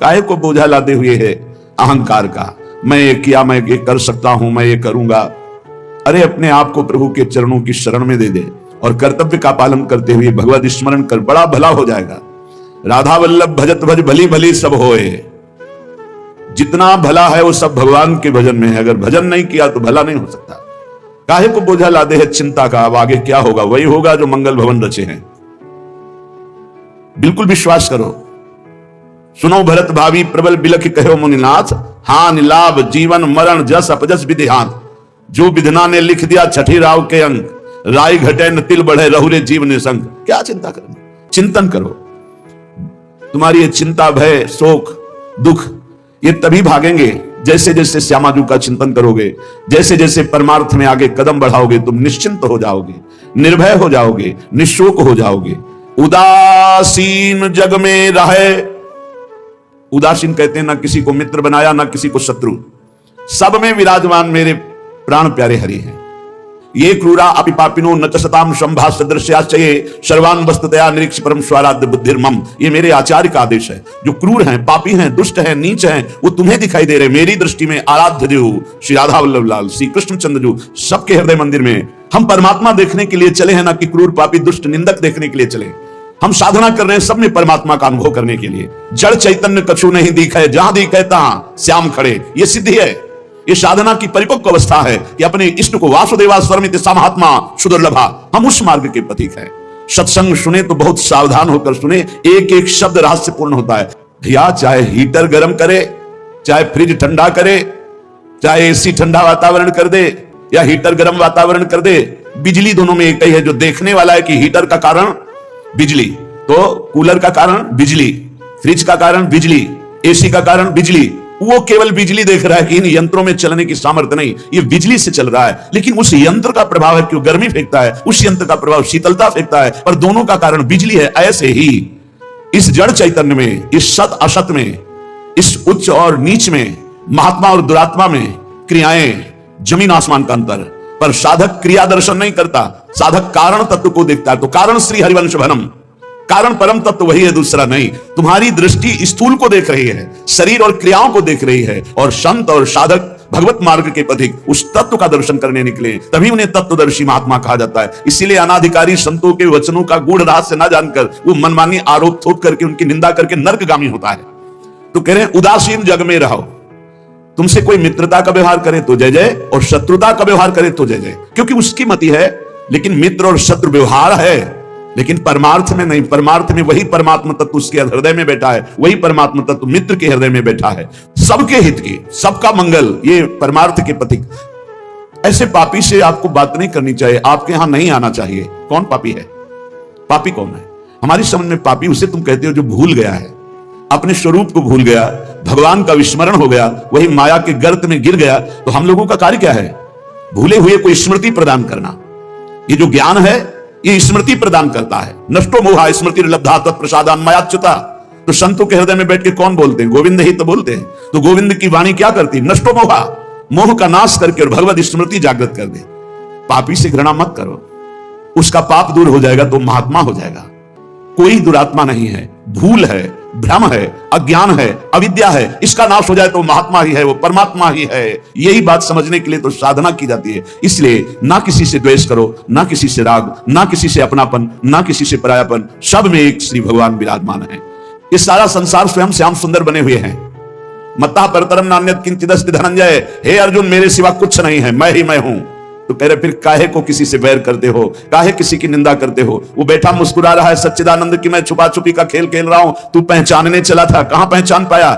काहे को बोझा लादे हुए है अहंकार का, मैं ये किया, मैं ये कर सकता हूं, मैं ये करूंगा। अरे अपने आप को प्रभु के चरणों की शरण में दे दे और कर्तव्य का पालन करते हुए भगवत स्मरण कर, बड़ा भला हो जाएगा। राधा वल्लभ भजत भज भली भली सब होए। जितना भला है वो सब भगवान के भजन में है। अगर भजन नहीं किया तो भला नहीं हो सकता। काहे को बोझा लादे है चिंता का, अब आगे क्या होगा? वही होगा जो मंगल भवन रचे हैं। बिल्कुल विश्वास करो। सुनो भरत भावी प्रबल बिलख कहो मुनिनाथ, हानि लाभ जीवन मरण जस अपजस विधिहान। जो विधना ने लिख दिया छठी राव के अंक, राय घटे न तिल बढ़े रहुरे जीव निसंग। क्या चिंता करनी? चिंतन करो। तुम्हारी ये चिंता भय शोक दुख ये तभी भागेंगे जैसे जैसे श्यामाजू का चिंतन करोगे, जैसे जैसे परमार्थ में आगे कदम बढ़ाओगे। तुम निश्चिंत हो जाओगे, निर्भय हो जाओगे, निशोक हो जाओगे। उदासीन जग में रहे। उदासीन कहते हैं ना किसी को मित्र बनाया ना किसी को शत्रु, सब में विराजमान मेरे प्राण प्यारे हरि हैं। ये क्रूरा अपि पापिनो न च सताम संभा सदृश्याश्चये सर्वान वस्तुतया निरीक्ष परम स्वाराध्य बुद्धिर्मम। ये मेरे आचार्य का आदेश है। जो क्रूर हैं, पापी हैं, दुष्ट हैं, नीच हैं, वो तुम्हें दिखाई दे रहे। मेरी दृष्टि में आराध्य देव श्री राधा वल्लभ लाल, श्री कृष्ण चंद्र जी सबके हृदय मंदिर में हम परमात्मा देखने के लिए चले हैं, ना कि क्रूर पापी दुष्ट निंदक देखने के लिए चले। हम साधना कर रहे हैं सब में परमात्मा का अनुभव करने के लिए। जड़ चैतन्य कछु नहीं दिखे, जहां दिखे तहां श्याम खड़े। ये सिद्धि है। ये साधना की परिपक्व अवस्था है कि अपने इष्ट को वासुदेवा स्वरमित समात्मा सुदुर्लभा, हम उस मार्ग के प्रतीक हैं। सत्संग सुने तो बहुत सावधान होकर सुने। एक एक शब्द रहस्यपूर्ण होता है। भैया चाहे हीटर गर्म करे, चाहे फ्रिज ठंडा करे, चाहे एसी ठंडा वातावरण कर दे या हीटर गर्म वातावरण कर दे, बिजली दोनों में एक ही है। जो देखने वाला है कि हीटर का कारण बिजली, तो कूलर का कारण बिजली, फ्रिज का कारण बिजली, एसी का कारण बिजली, वो केवल बिजली देख रहा है कि इन यंत्रों में चलने की सामर्थ्य नहीं, ये बिजली से चल रहा है। लेकिन उस यंत्र का प्रभाव है कि वो गर्मी फेंकता है, उस यंत्र का प्रभाव शीतलता फेंकता है, पर दोनों का कारण बिजली है। ऐसे ही इस जड़ चैतन्य में, इस सत असत में, इस उच्च और नीच में, महात्मा और दुरात्मा में क्रियाएं जमीन आसमान का अंतर। पर साधक क्रिया दर्शन नहीं करता, साधक कारण तत्व को देखता है। तो कारण श्री हरिवंश भनम, कारण परम तत्व वही है, दूसरा नहीं। तुम्हारी दृष्टि स्थूल को देख रही है, शरीर और क्रियाओं को देख रही है, और संत और साधक भगवत मार्ग के पथिक उस तत्व का दर्शन करने निकले, तभी उन्हें तत्वदर्शी महात्मा कहा जाता है। इसीलिए अनाधिकारी संतों के वचनों का गूढ़ रहस्य न जानकर वो मनमानी आरोप थोप करके उनकी निंदा करके नर्कगामी होता है। तो कह रहे हैं उदासीन जग में रहो। तुमसे कोई मित्रता का व्यवहार करे तो जय जय, और शत्रुता का व्यवहार करे तो जय जय, क्योंकि उसकी मति है। लेकिन मित्र और शत्रु व्यवहार है, लेकिन परमार्थ में नहीं। परमार्थ में वही परमात्मा तत्व उसके हृदय में बैठा है, वही परमात्मा तत्व मित्र के हृदय में बैठा है। सबके हित की, सबका मंगल, ये परमार्थ के प्रतीक। ऐसे पापी से आपको बात नहीं करनी चाहिए, आपके यहां नहीं आना चाहिए। कौन पापी है? पापी कौन है हमारी समझ में? पापी उसे तुम कहते हो जो भूल गया है, अपने स्वरूप को भूल गया, भगवान का विस्मरण हो गया, वही माया के गर्त में गिर गया। तो हम लोगों का कार्य क्या है? भूले हुए को स्मृति प्रदान करना। ये जो ज्ञान है ये स्मृति प्रदान करता है। नष्टो मोहा स्मृति लब्धा तत्प्रसादान मयाच्युता। तो संतों के हृदय में बैठ के कौन बोलते हैं? गोविंद ही तो बोलते हैं। तो गोविंद की वाणी क्या करती? नष्टो मोहा, मोह का नाश करके और भगवत स्मृति जागृत कर दे। पापी से घृणा मत करो, उसका पाप दूर हो जाएगा तो महात्मा हो जाएगा। कोई दुरात्मा नहीं है, भूल है, भ्रम है, अज्ञान है, अविद्या है, इसका नाश हो जाए तो महात्मा ही है, वो परमात्मा ही है। यही बात समझने के लिए तो साधना की जाती है। इसलिए ना किसी से द्वेष करो, ना किसी से राग, ना किसी से अपनापन, ना किसी से परायापन, सब में एक श्री भगवान विराजमान है। ये सारा संसार स्वयं श्याम सुंदर बने हुए हैं। मत्ता परतरम नान्यत किंचिदस्ति धनंजय। हे अर्जुन, मेरे सिवा कुछ नहीं है, मैं ही मैं हूं। तो कह रहे फिर काहे को किसी से बैर करते हो, काहे किसी की निंदा करते हो? वो बैठा मुस्कुरा रहा है सच्चिदानंद की मैं छुपा छुपी का खेल खेल रहा हूं, तू पहचानने चला था, कहां पहचान पाया?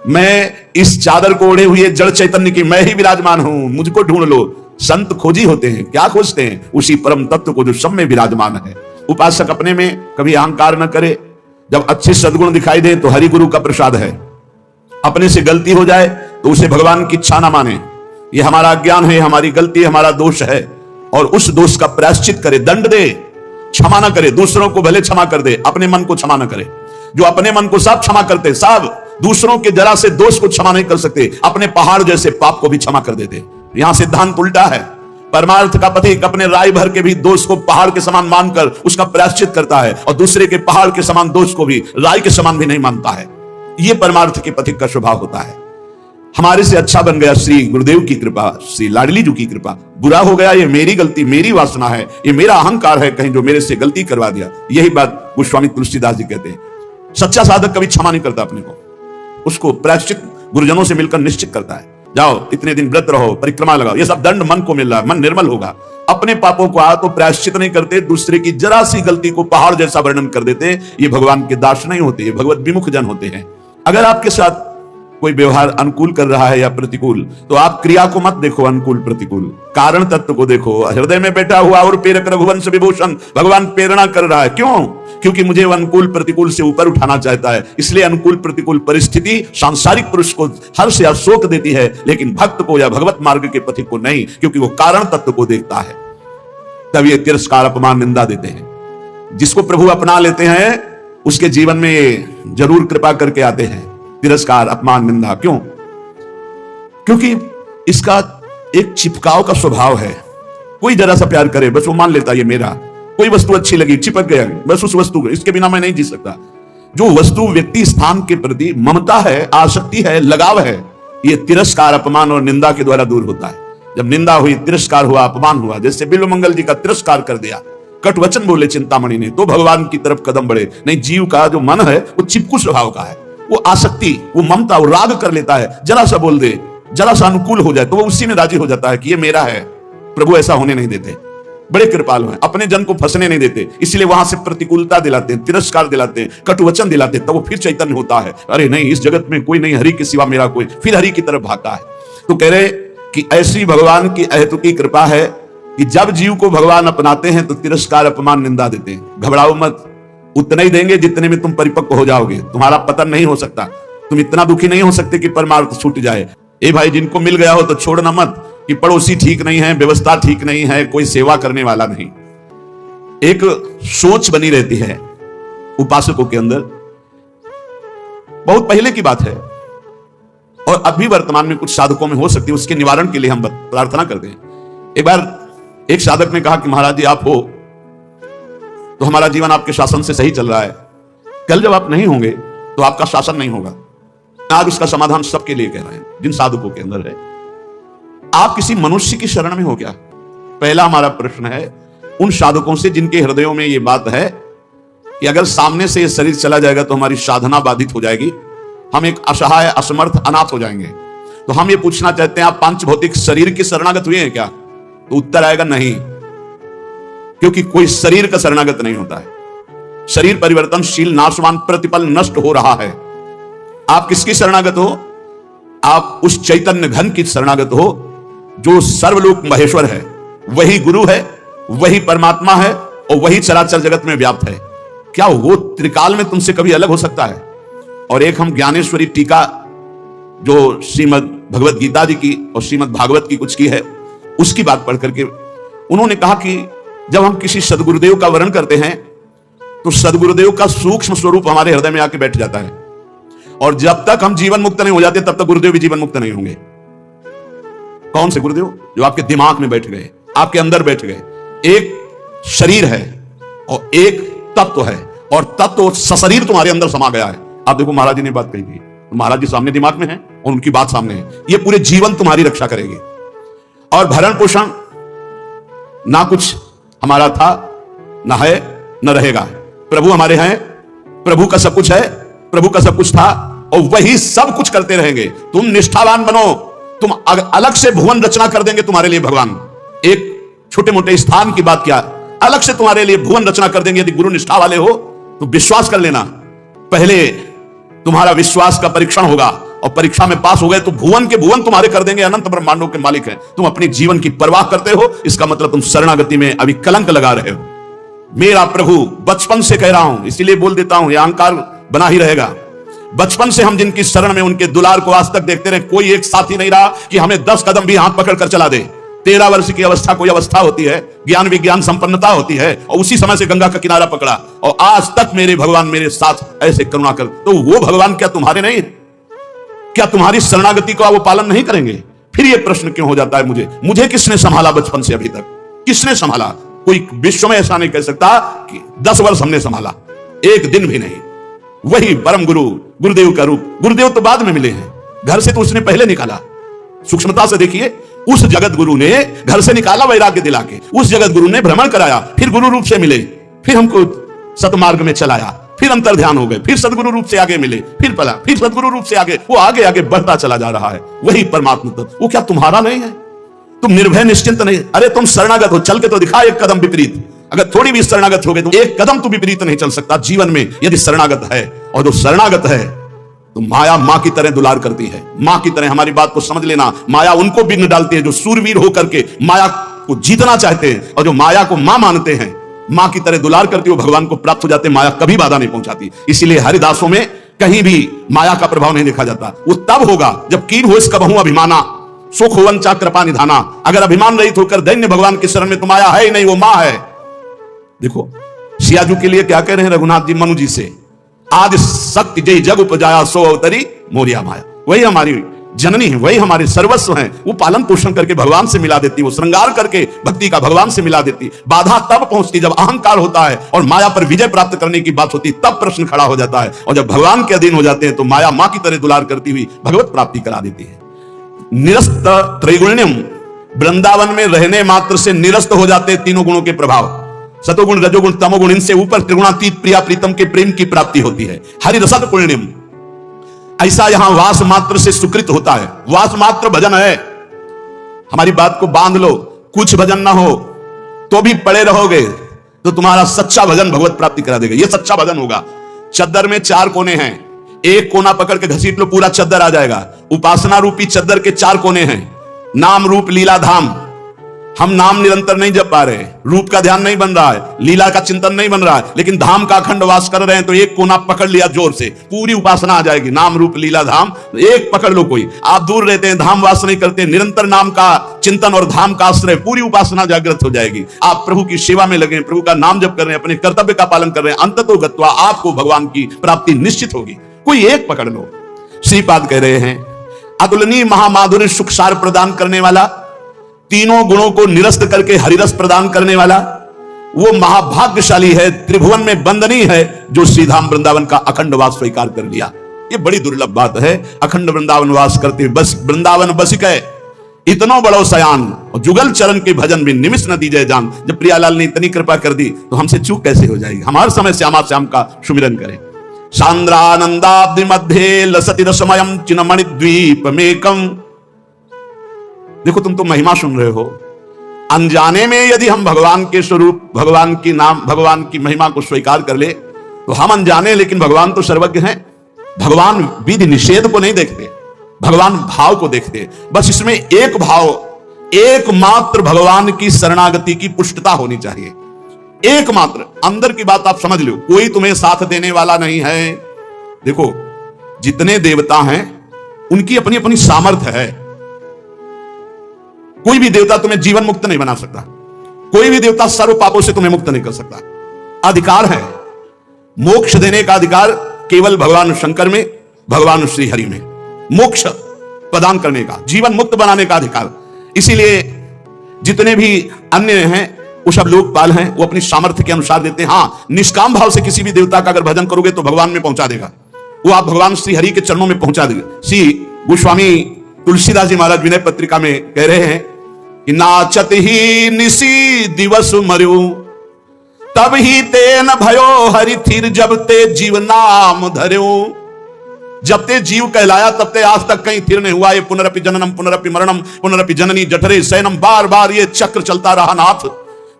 मैं इस चादर को ओढ़े हुए जड़ चैतन्य की मैं ही विराजमान हूं, मुझको ढूंढ लो। संत खोजी होते हैं, क्या खोजते हैं? उसी परम तत्व को जो सब में विराजमान है। उपासक अपने में कभी अहंकार न करे। जब अच्छे सद्गुण दिखाई दे तो हरि गुरु का प्रसाद है। अपने से गलती हो जाए तो उसे भगवान की इच्छा ना माने, ये हमारा अज्ञान है, हमारी गलती है, हमारा दोष है, और उस दोष का प्रायश्चित करे, दंड दे, क्षमा ना करे। दूसरों को भले क्षमा कर दे, अपने मन को क्षमा ना करे। जो अपने मन को सब क्षमा करते, सब दूसरों के जरा से दोष को क्षमा नहीं कर सकते, अपने पहाड़ जैसे पाप को भी क्षमा कर देते। यहां सिद्धांत उल्टा है। परमार्थ का पथिक अपने राय भर के भी दोष को पहाड़ के समान मानकर उसका प्रायश्चित करता है, और दूसरे के पहाड़ के समान दोष को भी राय के समान भी नहीं मानता है। ये परमार्थ के पथिक का स्वभाव होता है। हमारे से अच्छा बन गया श्री गुरुदेव की कृपा, श्री लाडली जी की कृपा। बुरा हो गया ये मेरी गलती, मेरी वासना है, ये मेरा अहंकार है कहीं जो मेरे से गलती करवा दिया। यही बात गोस्वामी तुलसीदास जी कहते हैं। सच्चा साधक कभी क्षमा नहीं करता अपने को, उसको प्रायश्चित गुरुजनों से मिलकर निश्चित करता है। जाओ इतने दिन व्रत रहो, परिक्रमा लगाओ, ये सब दंड मन को मिल रहा है, मन निर्मल होगा। अपने पापों को तो प्रायश्चित नहीं करते, दूसरे की जरा सी गलती को पहाड़ जैसा वर्णन कर देते। ये भगवान के दास नहीं होते, ये भगवत विमुख जन होते हैं। अगर आपके साथ कोई व्यवहार अनुकूल कर रहा है या प्रतिकूल, तो आप क्रिया को मत देखो, अनुकूल प्रतिकूल, कारण तत्व को देखो। हृदय में बैठा हुआ और प्रेरक रघुवंश विभूषण भगवान प्रेरणा कर रहा है। क्यों? क्योंकि मुझे अनुकूल प्रतिकूल से ऊपर उठाना चाहता है। इसलिए अनुकूल प्रतिकूल परिस्थिति सांसारिक पुरुष को हर्ष या शोक देती है, लेकिन भक्त को या भगवत मार्ग के पथिक को नहीं, क्योंकि वो कारण तत्व को देखता है। तब ये तिरस्कार, अपमान, निंदा देते हैं। जिसको प्रभु अपना लेते हैं उसके जीवन में ये जरूर कृपा करके आते हैं। तिरस्कार, अपमान, निंदा। क्यों? क्योंकि इसका एक चिपकाव का स्वभाव है। कोई जरा सा प्यार करे बस वो मान लेता ये मेरा। कोई वस्तु अच्छी लगी, चिपक गया बस उस वस्तु, इसके बिना मैं नहीं जी सकता। जो वस्तु, व्यक्ति, स्थान के प्रति ममता है, आसक्ति है, लगाव है, ये तिरस्कार, अपमान और निंदा के द्वारा दूर होता है। जब निंदा हुई, तिरस्कार हुआ, अपमान हुआ, जैसे बिल्वमंगल जी का तिरस्कार कर दिया, कट वचन बोले चिंतामणि ने, तो भगवान की तरफ कदम बढ़े। नहीं, जीव का जो मन है वो चिपकू स्वभाव का है, वो आसक्ति, वो ममता, वो राग कर लेता है। जरा सा बोल दे, जरा सा अनुकूल हो जाए तो वो उसी में राजी हो जाता है कि ये मेरा है। प्रभु ऐसा होने नहीं देते, बड़े कृपालु हैं, अपने जन को फंसने नहीं देते। इसलिए वहां से प्रतिकूलता दिलाते हैं, तिरस्कार दिलाते हैं, कटु वचन दिलाते हैं, तब वो फिर चैतन्य होता है। अरे नहीं, इस जगत में कोई नहीं, हरि के सिवा मेरा कोई, फिर हरि की तरफ भागता है। तो कह रहे कि ऐसी भगवान की अहेतुकी कृपा है कि जब जीव को भगवान अपनाते हैं तो तिरस्कार, अपमान, निंदा देते हैं। घबराओ मत, उतना ही देंगे जितने में तुम परिपक्व हो जाओगे। तुम्हारा पतन नहीं हो सकता, तुम इतना दुखी नहीं हो सकते कि परमार्थ छूट जाए। ए भाई, जिनको मिल गया हो तो छोड़ना मत कि पड़ोसी ठीक नहीं है, व्यवस्था ठीक नहीं है, कोई सेवा करने वाला नहीं। एक सोच बनी रहती है उपासकों के अंदर, बहुत पहले की बात है और अभी वर्तमान में कुछ साधकों में हो सकती है। उसके निवारण के लिए हम प्रार्थना करते हैं। एक बार एक साधक ने कहा कि महाराज जी आप हो तो हमारा जीवन आपके शासन से सही चल रहा है, कल जब आप नहीं होंगे तो आपका शासन नहीं होगा। आज उसका समाधान सबके लिए कह रहे हैं जिन साधकों के अंदर है। आप किसी मनुष्य की शरण में हो क्या? पहला हमारा प्रश्न है उन साधकों से जिनके हृदयों में यह बात है कि अगर सामने से यह शरीर चला जाएगा तो हमारी साधना बाधित हो जाएगी, हम एक असहाय, असमर्थ, अनाथ हो जाएंगे। तो हम ये पूछना चाहते हैं आप पांच भौतिक शरीर के शरणागत हुए हैं क्या? तो उत्तर आएगा नहीं, क्योंकि कोई शरीर का शरणागत नहीं होता है। शरीर परिवर्तनशील, नाशवान, प्रतिपल नष्ट हो रहा है। आप किसकी शरणागत हो? आप उस चैतन्य घन की शरणागत हो जो सर्वलोक महेश्वर है, वही गुरु है, वही परमात्मा है और वही चराचर जगत में व्याप्त है। क्या वो त्रिकाल में तुमसे कभी अलग हो सकता है? और एक हम ज्ञानेश्वरी टीका जो श्रीमद् भगवत गीता जी की और श्रीमद् भागवत की कुछ की है, उसकी बात पढ़ करके उन्होंने कहा कि जब हम किसी सदगुरुदेव का वर्ण करते हैं तो सदगुरुदेव का सूक्ष्म स्वरूप हमारे हृदय में आके बैठ जाता है, और जब तक हम जीवन मुक्त नहीं हो जाते तब तक गुरुदेव भी जीवन मुक्त नहीं होंगे। कौन से गुरुदेव? जो आपके दिमाग में बैठ गए, आपके अंदर बैठ गए। एक शरीर है और एक तत्व है, और तत्व सशरीर तुम्हारे अंदर समा गया है। आप देखो महाराज जी ने बात कही थी, महाराज जी सामने दिमाग में है और उनकी बात सामने है। ये पूरे जीवन तुम्हारी रक्षा करेगी। और भरण पोषण ना कुछ हमारा था, ना है, न रहेगा। प्रभु हमारे हैं, प्रभु का सब कुछ है, प्रभु का सब कुछ था और वही सब कुछ करते रहेंगे। तुम निष्ठावान बनो, तुम अलग से भुवन रचना कर देंगे तुम्हारे लिए भगवान। एक छोटे मोटे स्थान की बात क्या, अलग से तुम्हारे लिए भुवन रचना कर देंगे। यदि गुरु निष्ठा वाले हो तो विश्वास कर लेना, पहले तुम्हारा विश्वास का परीक्षण होगा और परीक्षा में पास हो गए तो भुवन के भुवन तुम्हारे कर देंगे। अनंत ब्रह्मांडों के मालिक हैं। तुम अपने जीवन की परवाह करते हो, इसका मतलब तुम शरणागति में अभी कलंक लगा रहे हो। मेरा प्रभु, बचपन से कह रहा हूं, इसीलिए बोल देता हूं, यह अहंकार बना ही रहेगा। बचपन से हम जिनकी शरण में, उनके दुलार को आज तक देखते रहे। कोई एक साथी नहीं रहा कि हमें 10 कदम भी हाथ पकड़ कर चला दे। 13 वर्ष की अवस्था कोई अवस्था होती है, ज्ञान विज्ञान संपन्नता होती है, और उसी समय से गंगा का किनारा पकड़ा और आज तक मेरे भगवान मेरे साथ ऐसे करुणा कर। तो वो भगवान क्या तुम्हारे नहीं? क्या तुम्हारी शरणागति का वो पालन नहीं करेंगे? फिर ये प्रश्न क्यों हो जाता है, मुझे किसने संभाला बचपन से अभी तक? किसने संभाला? कोई विश्व में ऐसा नहीं कह सकता कि 10 वर्ष हमने संभाला, एक दिन भी नहीं। वही परम गुरु गुरुदेव का रूप। गुरुदेव तो बाद में मिले हैं, घर से तो उसने पहले निकाला। सूक्ष्मता से देखिए, उस जगत गुरु ने घर से निकाला वैराग्य दिला के, उस जगत गुरु ने भ्रमण कराया, फिर गुरु रूप से मिले, फिर हमको सतमार्ग में चलाया, फिर अंतर ध्यान हो गए, फिर सदगुरु रूप से आगे मिले, फिर पला, फिर सदगुरु रूप से आगे, वो आगे आगे बढ़ता चला जा रहा है। वही परमात्मा तत्व। वो क्या तुम्हारा नहीं है? तुम निर्भय निश्चिंत नहीं? अरे तुम शरणागत हो, चल के तो दिखा एक कदम विपरीत। अगर थोड़ी भी शरणागत हो गए तो एक कदम तो विपरीत नहीं चल सकता जीवन में, यदि शरणागत है। और जो शरणागत है तो माया मां की तरह दुलार करती है। मां की तरह, हमारी बात को समझ लेना, माया उनको विघ्न डालती है जो सूरवीर होकर के माया को जीतना चाहते हैं, और जो माया को मां मानते हैं, मां की तरह दुलार करती है, वो भगवान को प्राप्त हो जाते हैं। माया कभी बाधा नहीं पहुंचाती। इसीलिए हरिदासों में कहीं भी माया का प्रभाव नहीं देखा जाता। वो तब होगा जब कीन हो इसका बहु अभिमाना, सुख होवंचा कृपा निधाना। अगर अभिमान रहित होकर दैन्य भगवान की शरण में, तो माया है ही नहीं, वो मां है। देखो सियाजू के लिए क्या कह रहे हैं रघुनाथ जी मनु जी से, आदि शक्ति जय जग उपजाया सो अवतरी मोरिया माया। वही हमारी जननी है, वही हमारे सर्वस्व हैं। वो पालन पोषण करके भगवान से मिला देती, वो श्रृंगार करके भक्ति का भगवान से मिला देती। बाधा तब पहुंचती जब अहंकार होता है और माया पर विजय प्राप्त करने की बात होती, तब प्रश्न खड़ा हो जाता है। और जब भगवान के अधीन हो जाते हैं तो माया मां की तरह दुलार करती हुई भगवत प्राप्ति करा देती है। निरस्त त्रैगुण्यम, वृंदावन में रहने मात्र से निरस्त हो जाते हैं तीनों गुणों के प्रभाव। सतोगुण रजोगुण तमोगुण, इनसे ऊपर त्रिगुणातीत प्रिया प्रीतम के प्रेम की प्राप्ति होती है। हरिरसद पुण्यम, ऐसा यहां वास मात्र से सुकृत होता है। वास मात्र भजन है। हमारी बात को बांध लो, कुछ भजन ना हो तो भी पड़े रहोगे तो तुम्हारा सच्चा भजन भगवत प्राप्ति करा देगा। यह सच्चा भजन होगा। चद्दर में 4 कोने हैं, एक कोना पकड़ के घसीट लो, पूरा चद्दर आ जाएगा। उपासना रूपी चद्दर के 4 कोने हैं, नाम रूप लीला धाम। हम नाम निरंतर नहीं जप पा रहे, रूप का ध्यान नहीं बन रहा है, लीला का चिंतन नहीं बन रहा है, लेकिन धाम का अखंड वास कर रहे हैं, तो एक कोना पकड़ लिया जोर से, पूरी उपासना आ जाएगी। नाम रूप लीला धाम एक पकड़ लो। कोई आप दूर रहते हैं, धाम वास नहीं करते, निरंतर नाम का चिंतन और धाम का आश्रय, पूरी उपासना जागृत हो जाएगी। आप प्रभु की सेवा में लगे, प्रभु का नाम जप कर रहे हैं, अपने कर्तव्य का पालन कर रहे हैं, अंततो गत्वा आपको भगवान की प्राप्ति निश्चित होगी। कोई एक पकड़ लो। श्रीपाद कह रहे हैं, अतुलनीय महामाधुर्य सुख सार प्रदान करने वाला, तीनों गुणों को निरस्त करके हरिरस प्रदान करने वाला, वो महाभाग्यशाली है, त्रिभुवन में वंदनीय है, जो श्रीधाम वृंदावन का अखंड वास स्वीकार कर लिया। ये बड़ी दुर्लभ बात है। अखंड वृंदावन वास करते बस वृंदावन बसिक है, इतनो बड़ो सयान, और जुगल चरण के भजन भी निमिष न दीजिए जान। जब प्रियालाल ने इतनी कृपा कर दी तो हमसे चूक कैसे हो जाएगी। हम हर समय श्यामा श्याम का सुमिरन करें। सांद्रानंदाब्धि मध्य लसति रसमयम चिन्मणि द्वीपमेकम। देखो तुम तो महिमा सुन रहे हो, अनजाने में यदि हम भगवान के स्वरूप, भगवान की नाम, भगवान की महिमा को स्वीकार कर ले तो हम अनजाने, लेकिन भगवान तो सर्वज्ञ हैं। भगवान विधि निषेध को नहीं देखते, भगवान भाव को देखते। बस इसमें एक भाव, एकमात्र भगवान की शरणागति की पुष्टता होनी चाहिए। एकमात्र अंदर की बात आप समझ लो, कोई तुम्हें साथ देने वाला नहीं है। देखो जितने देवता हैं उनकी अपनी अपनी सामर्थ्य है। कोई भी देवता तुम्हें जीवन मुक्त नहीं बना सकता, कोई भी देवता सर्व पापों से तुम्हें मुक्त नहीं कर सकता। अधिकार है मोक्ष देने का, अधिकार केवल भगवान शंकर में, भगवान श्री हरि में, मोक्ष प्रदान करने का, जीवन मुक्त बनाने का अधिकार। इसीलिए जितने भी अन्य हैं वो सब लोकपाल हैं, वो अपनी सामर्थ्य के अनुसार देते हैं। हाँ, निष्काम भाव से किसी भी देवता का अगर भजन करोगे तो भगवान में पहुंचा देगा, वो आप भगवान श्री हरि के चरणों में पहुंचा देगा। श्री गोस्वामी तुलसीदास जी महाराज विनय पत्रिका में कह रहे हैं कि नाचत ही निसी दिवस मरु, तब ही तेन भयो हरि थिर, जब ते जीव नाम धर्यो। जब ते जीव कहलाया तब ते आज तक कहीं थिर नहीं हुआ। ये पुनरपि जननम पुनरपि मरणम पुनरपि जननी जठरे शयनम, बार बार ये चक्र चलता रहा नाथ।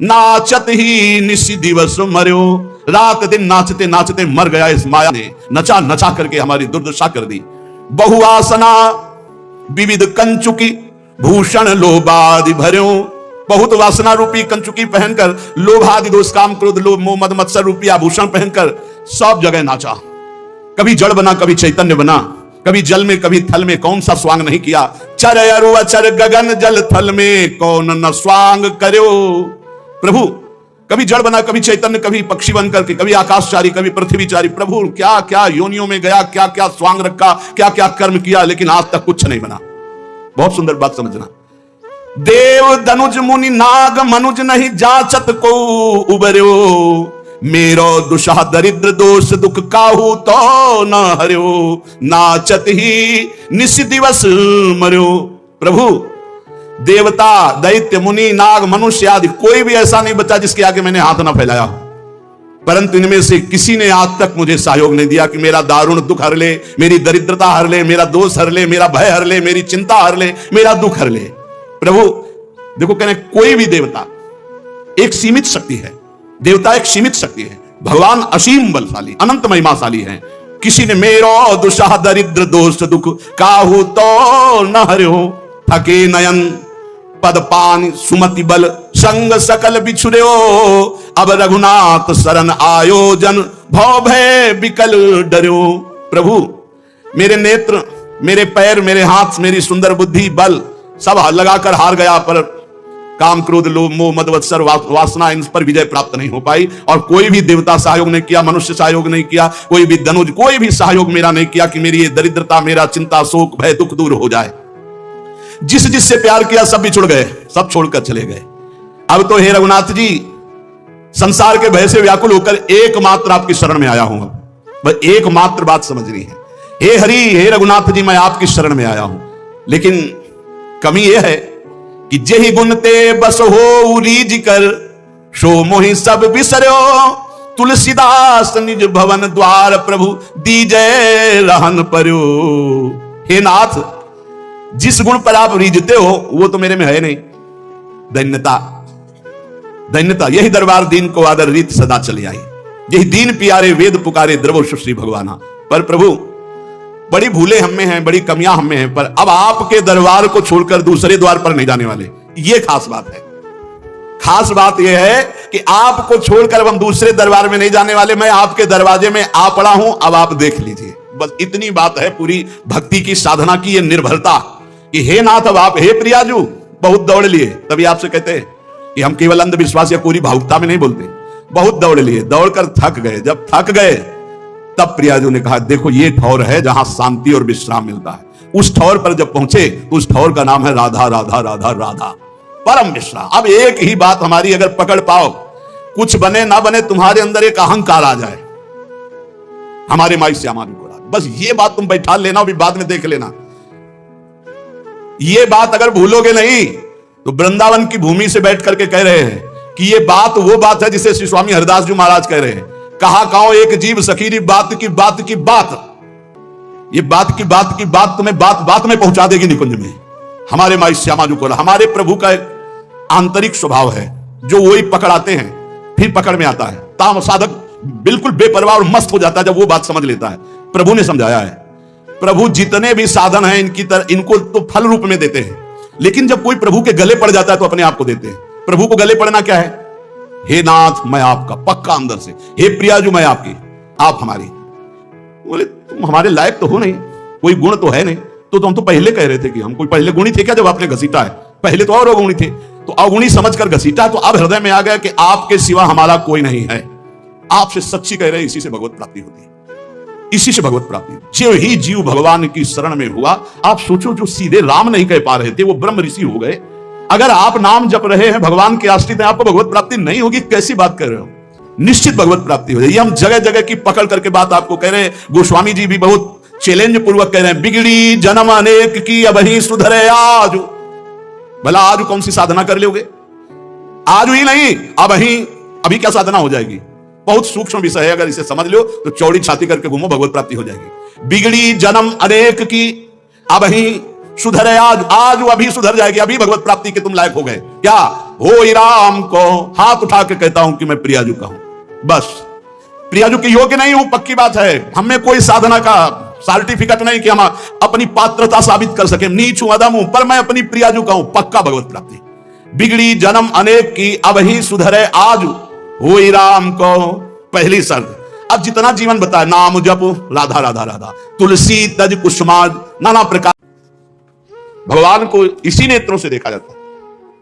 नाचत ही निसी दिवस मर्यो, रात दिन नाचते नाचते मर गया इस माया ने, नचा नचा करके हमारी दुर्दशा कर दी। बहुआसना विविध कंचुकी, भूषण लोभादि भर्यो। बहुत वासना रूपी कंचुकी पहनकर, लोभादि दोष काम क्रोध लोभ मोह मद मत्सर रूपी आभूषण पहनकर सब जगह नाचा। कभी जड़ बना, कभी चैतन्य बना, कभी जल में कभी थल में, कौन सा स्वांग नहीं किया। चर अरु अचर गगन जल थल में, कौन न स्वांग करो। प्रभु कभी जड़ बना, कभी चैतन्य, कभी पक्षी बन करके, कभी आकाशचारी, कभी पृथ्वीचारी। प्रभु क्या क्या योनियों में गया, क्या क्या स्वांग रखा, क्या क्या कर्म किया, लेकिन आज तक कुछ नहीं बना। बहुत सुंदर बात समझना। देव दनुज मुनि नाग मनुज नहीं जाचत को उबर्यो, मेरो दुषा दरिद्र दोष दुख काहू तो न हर्यो, नाचत ही निस दिवस मर्यो। प्रभु, देवता, दैत्य, मुनि, नाग, मनुष्य आदि कोई भी ऐसा नहीं बचा जिसके आगे मैंने हाथ ना फैलाया हो, परंतु इनमें से किसी ने आज तक मुझे सहयोग नहीं दिया कि मेरा दारुण दुख हर ले, मेरी दरिद्रता हर ले, मेरा दोष हर ले, मेरा भय हर ले, मेरी चिंता हर ले, मेरा दुख हर ले। प्रभु देखो, कहने कोई भी देवता एक सीमित शक्ति है, देवता एक सीमित शक्ति है, भगवान असीम बलशाली अनंत महिमाशाली है। किसी ने मेरो दुषा दरिद्र दोष दुख काहू तो न हर्यो, थके नयन पद पान सुमति बल संग सकल बिछुर्यो, अब रघुनाथ शरण आयोजन भव भय विकल डर्यो। प्रभु, मेरे नेत्र, मेरे पैर, मेरे हाथ, मेरी सुंदर बुद्धि, बल सब लगाकर हार गया, पर काम क्रोध लोभ मोह मद मत्सर वासना, इन पर विजय प्राप्त नहीं हो पाई। और कोई भी देवता सहयोग नहीं किया, मनुष्य सहयोग नहीं किया, कोई भी धनुज, कोई भी सहयोग मेरा नहीं किया कि मेरी ये दरिद्रता, मेरा चिंता, शोक, भय, दुख दूर हो जाए। जिससे प्यार किया सब बिछुड़ गए, सब छोड़कर चले गए। अब तो हे रघुनाथ जी, संसार के भय से व्याकुल होकर एकमात्र आपकी शरण में आया हूं। बस एकमात्र बात समझनी है, हे हरि, हे रघुनाथ जी, मैं आपकी शरण में आया हूं। लेकिन कमी यह है कि जेहि गुण ते बस हो रीझ कर, सो मोहि सब बिसर्यो, तुलसीदास निज भवन द्वार प्रभु दीजय रहन पर्यो। हे नाथ, जिस गुण पर आप रीझते हो वो तो मेरे में है नहीं, दैन्यता, दैन्यता। यही दरबार दीन को आदर रीत सदा चली आई, यही दीन पियारे वेद पुकारे द्रवो श्री भगवाना। पर प्रभु, बड़ी भूलें हम में हैं, बड़ी कमियां हम में हैं, पर अब आपके दरबार को छोड़कर दूसरे द्वार पर नहीं जाने वाले। ये खास बात है। खास बात यह है कि आपको छोड़कर हम दूसरे दरबार में नहीं जाने वाले। मैं आपके दरवाजे में आ पड़ा हूं, अब आप देख लीजिए। बस इतनी बात है पूरी भक्ति की साधना की, ये निर्भरता कि हे नाथ, अब आप, हे प्रियाजू, बहुत दौड़ लिए। तभी आपसे कहते हैं कि हम केवल अंधविश्वास या पूरी भावुकता में नहीं बोलते, बहुत दौड़ लिए, दौड़कर थक गए। जब थक गए तब प्रियाजू ने कहा, देखो ये ठौर है जहां शांति और विश्राम मिलता है। उस ठौर पर जब पहुंचे तो उस ठौर का नाम है राधा राधा राधा राधा, परम विश्राम। अब एक ही बात हमारी अगर पकड़ पाओ, कुछ बने ना बने, तुम्हारे अंदर एक अहंकार आ जाए, हमारे माई श्यामा भी बोला, बस ये बात तुम बैठा लेना, अभी बाद में देख लेना। ये बात अगर भूलोगे नहीं तो वृंदावन की भूमि से बैठ करके कह रहे हैं कि ये बात वो बात है जिसे श्री स्वामी हरिदास जी महाराज कह रहे हैं, कहा काओ एक जीव सखीरी बात की बात की बात। ये बात की बात की बात तुम्हें बात बात में पहुंचा देगी निकुंज में। हमारे माई श्यामा जी को, हमारे प्रभु का एक आंतरिक स्वभाव है जो वही पकड़ाते हैं, फिर पकड़ में आता है। ताम साधक बिल्कुल बेपरवाह और मस्त हो जाता है जब वो बात समझ लेता है। प्रभु ने समझाया है, प्रभु जितने भी साधन हैं इनको तो फल रूप में देते हैं, लेकिन जब कोई प्रभु के गले पड़ जाता है तो अपने आप को देते हैं। प्रभु को गले पड़ना क्या है? हे नाथ मैं आपका, पक्का अंदर से, हे प्रियाजू मैं आपकी, आप हमारी। बोले तुम हमारे लायक तो हो नहीं, कोई गुण तो है नहीं। तो हम तो पहले कह रहे थे कि हम कोई पहले गुणी थे क्या जब आपने घसीटा है? पहले तो और अवगुणी थे, तो अवगुणी समझकर घसीटा, तो अब हृदय में आ गया कि आपके सिवा हमारा कोई नहीं है। आपसे सच्ची कह रहे, इसी से भगवत प्राप्ति होती है, इसी से भगवत प्राप्ति। जो ही जीव भगवान की शरण में हुआ, आप सोचो जो सीधे राम नहीं कह पा रहे थे वो ब्रह्म ऋषि हो गए। अगर आप नाम जप रहे हैं, भगवान के आश्रित हैं, आपको भगवत प्राप्ति नहीं होगी? कैसी बात कर रहे हो? निश्चित भगवत प्राप्ति हो जाएगी। हम जगह जगह की पकड़ करके बात आपको कह रहे हैं। गोस्वामी जी भी बहुत चैलेंज पूर्वक कह रहे हैं, बिगड़ी जन्म अनेक की अब ही सुधरे आज। भला आज कौन सी साधना कर लोगे? आज ही नहीं, अब ही, अभी क्या साधना हो जाएगी? बहुत सूक्ष्म विषय है, अगर इसे समझ लो तो चौड़ी छाती करके घूमो, भगवत प्राप्ति हो जाएगी। बिगड़ी जन्म अनेक की अब ही सुधरे आज, आज अभी सुधर जाएगी, अभी भगवत प्राप्ति के तुम लायक हो गए। क्या हो राम को हाथ उठा के कहता हूं कि मैं प्रियाजू का हूं, बस प्रियाजू के योग्य नहीं हूं, पक्की बात है। हमें कोई साधना का सर्टिफिकेट नहीं कि हम अपनी पात्रता साबित कर सके, नीच हूं, अदम हूं, पर मैं अपनी प्रियाजू का हूं, पक्का भगवत प्राप्ति। बिगड़ी जन्म अनेक की अब ही सुधरे आज, हो राम को पहली शर्त। अब जितना जीवन बताए, नाम जप, राधा राधा राधा, तुलसी तज कुसुमाज, नाना प्रकार। भगवान को इसी नेत्रों से देखा जाता है,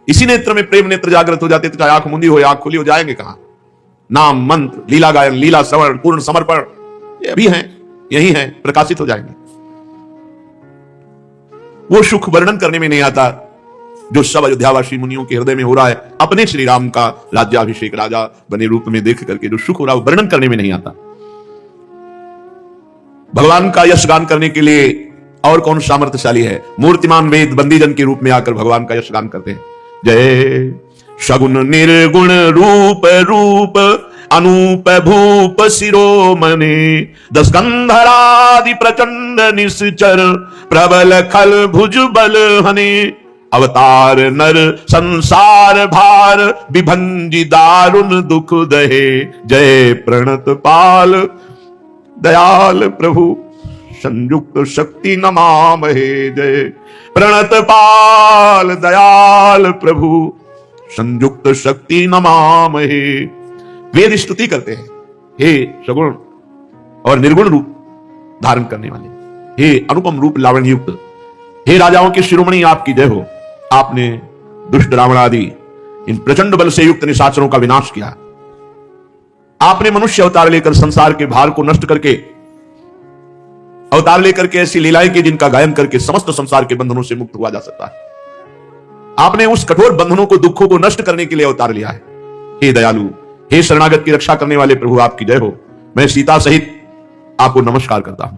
इसी नेत्र में प्रेम नेत्र जागृत हो जाते, तो चाहे आंख मुंदी हो या आंख खुली हो, जाएंगे कहां? नाम मंत्र, लीला गायन, लीला श्रवण, पूर्ण समर्पण, ये भी हैं, यही हैं, प्रकाशित हो जाएंगे। वो सुख वर्णन करने में नहीं आता, जो सब अयोध्यावासी मुनियों के हृदय में हो रहा है, अपने श्री राम का राज्याभिषेक राजा बने रूप में देख करके जो सुख हो रहा है वर्णन करने में नहीं आता। भगवान का यश गान करने के लिए और कौन सामर्थ्यशाली है? मूर्तिमान वेद बंदीजन के रूप में आकर भगवान का यश गान करते हैं। जय सगुण निर्गुण रूप रूप अनूप भूप शिरोमणे, दस गंधरादि प्रचंड निश्चर प्रबल खल भुज बल हने, अवतार नर संसार भार विभंजी दारुण दुख दहे, जय प्रणत पाल दयाल प्रभु संयुक्त शक्ति नमामहे, जय प्रणत पाल दयाल प्रभु संयुक्त शक्ति नमामहे। वेद स्तुति करते हैं, हे सगुण और निर्गुण रूप धारण करने वाले, हे अनुपम रूप लावण्य युक्त, हे राजाओं के शिरोमणि आपकी जय हो। आपने दुष्ट रावण आदि इन प्रचंड बल से युक्त निशाचरों का विनाश किया। आपने मनुष्य अवतार लेकर संसार के भार को नष्ट करके अवतार लेकर के ऐसी लीलाएं की जिनका गायन करके समस्त संसार के बंधनों से मुक्त हुआ जा सकता है। आपने उस कठोर बंधनों को, दुखों को नष्ट करने के लिए अवतार लिया है। हे दयालु, हे शरणागत की रक्षा करने वाले प्रभु आपकी जय हो। मैं सीता सहित आपको नमस्कार करता हूं।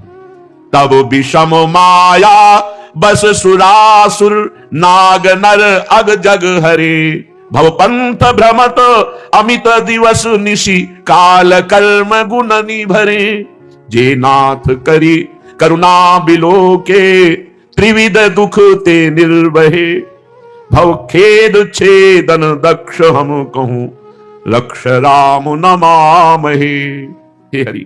तब विषम माया बस सुरासुर नाग नर अग जग हरे, भव पंथ भ्रमत अमित दिवस निशि काल कर्म गुण निभरे, जे नाथ करी करुणा बिलो के त्रिविध दुख ते निर्वहे, भव खेद छेदन दक्ष हम कहूं लक्ष राम नमामहे। हे हरि,